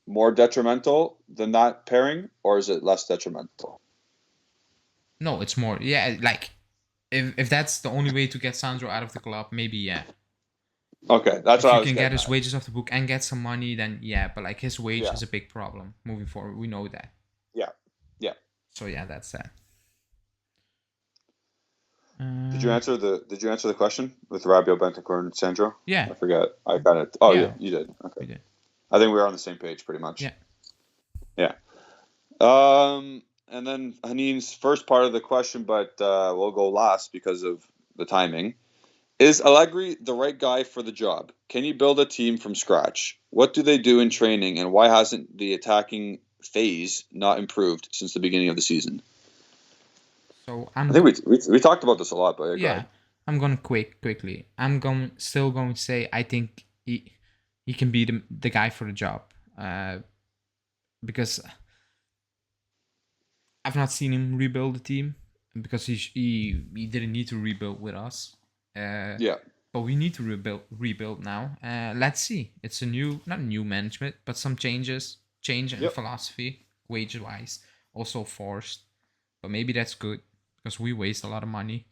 more detrimental than that pairing, or is it less detrimental? No, it's more. Yeah, like if that's the only way to get Sandro out of the club, maybe yeah. Okay, that's if what I you was can get his at. wages off the book and get some money, then yeah. But like his wage is a big problem moving forward. We know that. Yeah. So yeah, that's that. Did you answer the question with Rabiot, Bentancur, and Sandro? Yeah. I forget. I got it. Oh yeah, you did. Okay. We did. I think we were on the same page pretty much. Yeah. Yeah. And then Haneen's first part of the question, but we'll go last because of the timing. Is Allegri the right guy for the job? Can you build a team from scratch? What do they do in training, and why hasn't the attacking phase not improved since the beginning of the season? So I think we talked about this a lot, but yeah, I'm gonna quickly. I'm still going to say I think he can be the guy for the job, because I've not seen him rebuild the team because he didn't need to rebuild with us. But we need to rebuild now. Let's see. It's not new management, but some change in philosophy, wage wise, also forced. But maybe that's good because we waste a lot of money.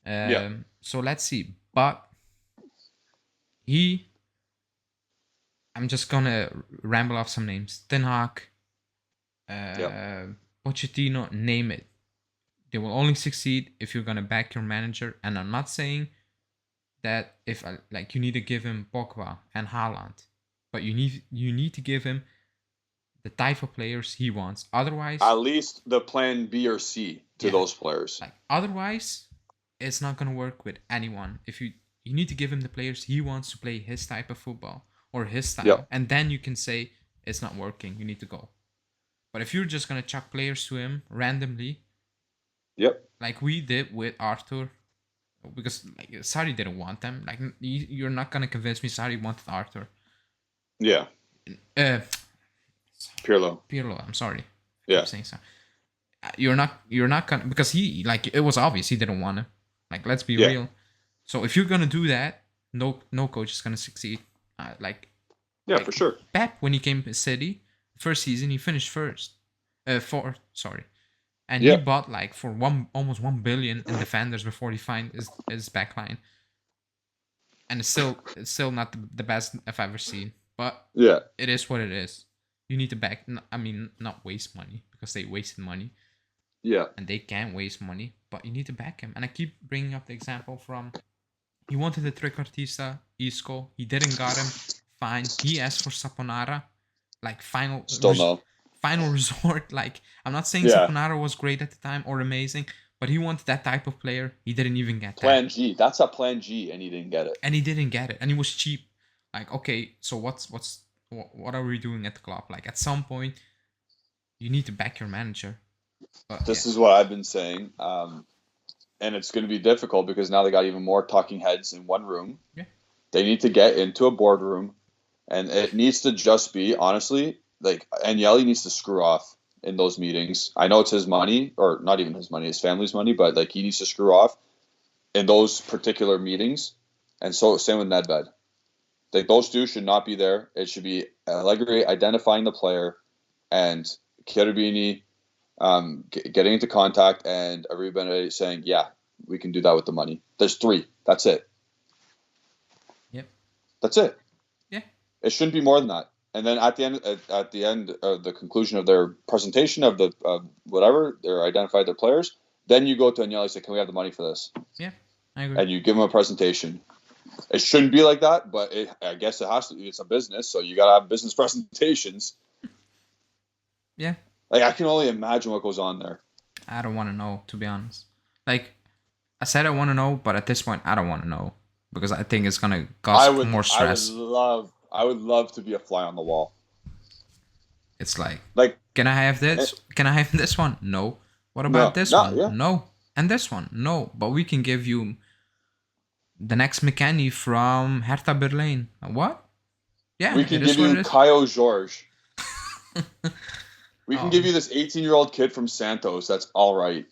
So let's see. But I'm just gonna ramble off some names. Ten Hag, Pochettino, name it. They will only succeed if you're gonna back your manager. And I'm not saying that if you need to give him Pogba and Haaland, but you need to give him the type of players he wants. Otherwise, at least the plan B or C to those players. Otherwise, it's not gonna work with anyone. If you need to give him the players he wants to play his type of football or his style, and then you can say it's not working. You need to go. But if you're just gonna chuck players to him randomly, like we did with Arthur, because Sarri didn't want them. Like you're not gonna convince me Sarri wanted Arthur. Yeah. Pirlo. I'm sorry. Yeah. Saying so. You're not gonna, because he, like, it was obvious he didn't want him. Like, let's be real. So if you're gonna do that, no coach is gonna succeed. For sure. Pep, when he came to City, first season he finished fourth. Sorry. And he bought like for almost 1 billion in defenders before he find his backline. And it's still not the best I've ever seen. But it is what it is. You need to not waste money, because they wasted money. Yeah. And they can't waste money, but you need to back him. And I keep bringing up the example from, he wanted the Trequartista, Isco. He didn't got him. Fine. He asked for Saponara. Like final resort. Like, I'm not saying Saponara was great at the time or amazing, but he wanted that type of player. He didn't even get Plan G. That's a plan G, and he didn't get it. And he was cheap. Like, okay, so what are we doing at the club? Like, at some point, you need to back your manager. But, this is what I've been saying, and it's going to be difficult because now they got even more talking heads in one room. Yeah. They need to get into a boardroom, and it needs to just be, honestly, like, Agnelli needs to screw off in those meetings. I know it's his money, or not even his money, his family's money, but like, he needs to screw off in those particular meetings. And so same with Nedved. Like, those two should not be there. It should be Allegri identifying the player and Cherubini getting into contact, and everybody saying, yeah, we can do that with the money. There's 3. That's it. Yep. That's it. Yeah. It shouldn't be more than that. And then at the end of the conclusion of their presentation of the whatever, they identified their players, then you go to Agnelli and say, can we have the money for this? Yeah, I agree. And you give them a presentation. It shouldn't be like that, but I guess it has to be. It's a business, so you got to have business presentations. Yeah. Like, I can only imagine what goes on there. I don't want to know, to be honest. Like, I said I want to know, but at this point, I don't want to know. Because I think it's going to cause more stress. I would love to be a fly on the wall. It's like, can I have this? Can I have this one? No. What about this one? Yeah. No. And this one? No. But we can give you the next Mckenny from Hertha Berlin. What? Yeah. We can give you Caio Jorge. We can give you this 18-year-old kid from Santos. That's all right.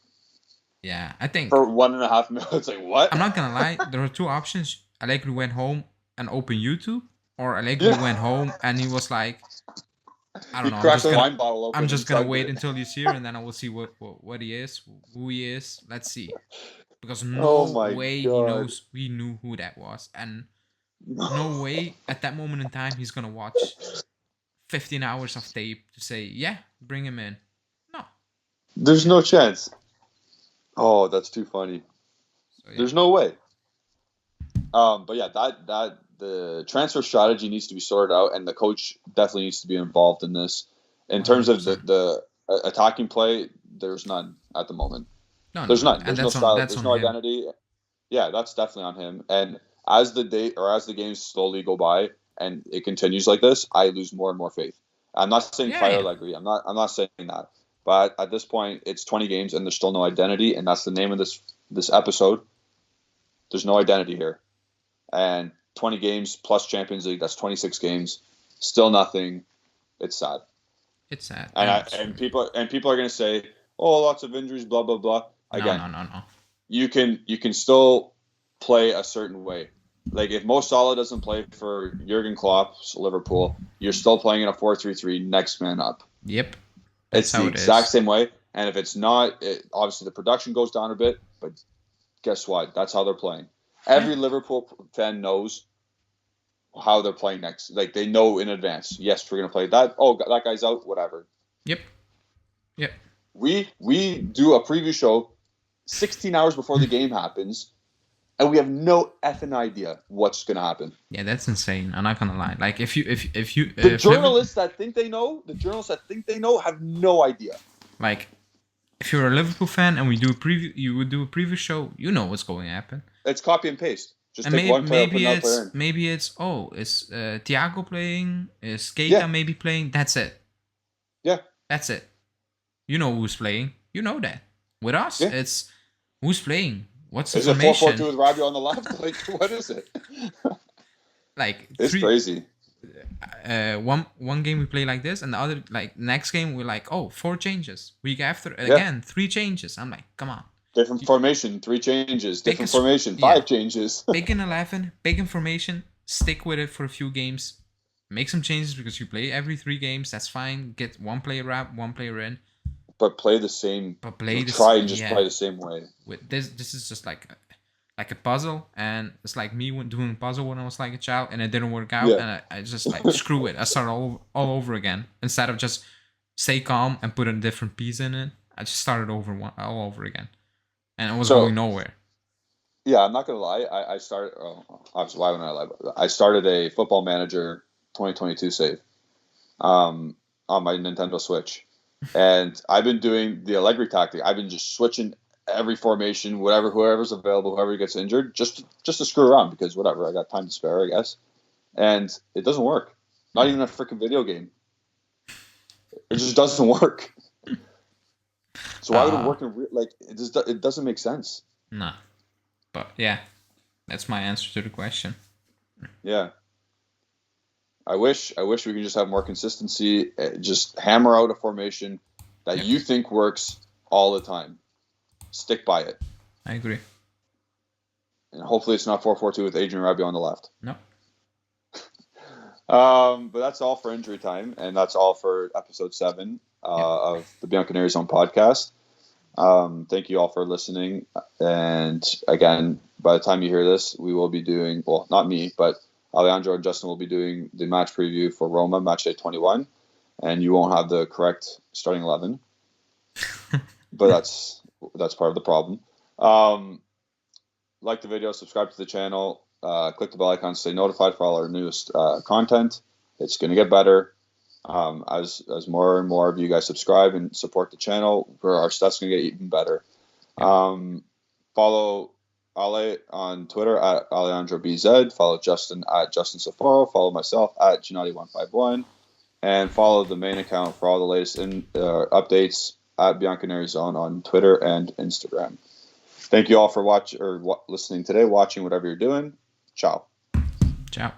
Yeah, I think. For $1.5 million. It's like, what? I'm not going to lie. There are 2 options. Allegri went home and opened YouTube. Or Allegri went home and he was like, I don't know. I'm just going to wait until he's here, and then I will see what he is, who he is. Let's see. Because no way he knew who that was. And no way at that moment in time he's going to watch 15 hours of tape to say, yeah, bring him in. No. There's no chance. Oh, that's too funny. So, yeah. There's no way. But yeah, that the transfer strategy needs to be sorted out, and the coach definitely needs to be involved in this. In terms of the attacking play, there's none at the moment. There's none. There's no style. There's no identity. Yeah, that's definitely on him. And as the games slowly go by and it continues like this, I lose more and more faith. I'm not saying fire Allegri. I'm not saying that. But at this point, it's 20 games and there's still no identity, and that's the name of this episode. There's no identity here. And 20 games plus Champions League, that's 26 games. Still nothing. It's sad. It's sad. And people are going to say, oh, lots of injuries, blah, blah, blah. Again, no. You can still play a certain way. Like, if Mo Salah doesn't play for Jurgen Klopp's Liverpool, you're still playing in a 4-3-3, next man up. Yep. It's the exact same way. And if it's not, obviously the production goes down a bit, but guess what? That's how they're playing. Every Liverpool fan knows how they're playing next. Like, they know in advance. Yes, we're going to play that. Oh, that guy's out, whatever. Yep. We do a preview show 16 hours before the game happens, and we have no effing idea what's going to happen. Yeah, that's insane. I'm not going to lie. Like, if you the journalists that think they know have no idea. Like, if you're a Liverpool fan and you would do a preview show, you know what's going to happen. It's copy and paste. Just and take one player, put another player in. Maybe it's Thiago playing? Is Keita maybe playing? That's it. Yeah. That's it. You know who's playing. You know that. With us, it's who's playing. What's the formation? Is it 4-4-2 with Rabiot on the left? Like, what is it? Like, it's crazy. One game we play like this, and the other, like, next game we're like, 4 changes. Week after again 3 changes. I'm like, come on. Different formation, 3 changes. Different formation, 5 changes. Big in 11, big information. Stick with it for a few games. Make some changes because you play every 3 games. That's fine. Get one player out, one player in. but play the same. But play this, try and just play the same way. With this is just like a puzzle, and it's like me doing a puzzle when I was like a child, and it didn't work out, and I just like screw it. I start all over again instead of just stay calm and put a different piece in it. I just started all over again, and it was going nowhere. Yeah, I'm not gonna lie. I started. Obviously, why wouldn't I lie? I started a Football Manager 2022 save, on my Nintendo Switch, and I've been doing the Allegri tactic. I've been just switching every formation, whoever's available, whoever gets injured, just to screw around because whatever. I got time to spare, I guess, and it doesn't work. Not even a freaking video game. It just doesn't work. So why would it work it doesn't make sense. No. But yeah, that's my answer to the question. Yeah. I wish we could just have more consistency. Just hammer out a formation that you think works all the time. Stick by it. I agree. And hopefully it's not 4-4-2 with Adrian Rabiot on the left. No. But that's all for injury time, and that's all for episode 7 of the Bianconeri Zone podcast. Thank you all for listening. And again, by the time you hear this, we will be doing, well, not me, but Alejandro and Justin will be doing the match preview for Roma, match day 21. And you won't have the correct starting 11. But that's part of the problem. Like the video, subscribe to the channel, click the bell icon to stay notified for all our newest content. It's going to get better. As more and more of you guys subscribe and support the channel, our stuff's going to get even better. Follow Ale on Twitter at AleandroBZ. Follow Justin at Justin Safaro. Follow myself at Gennady151. And follow the main account for all the latest updates at Bianconeri Zone on Twitter and Instagram. Thank you all for listening today, watching, whatever you're doing. Ciao. Ciao.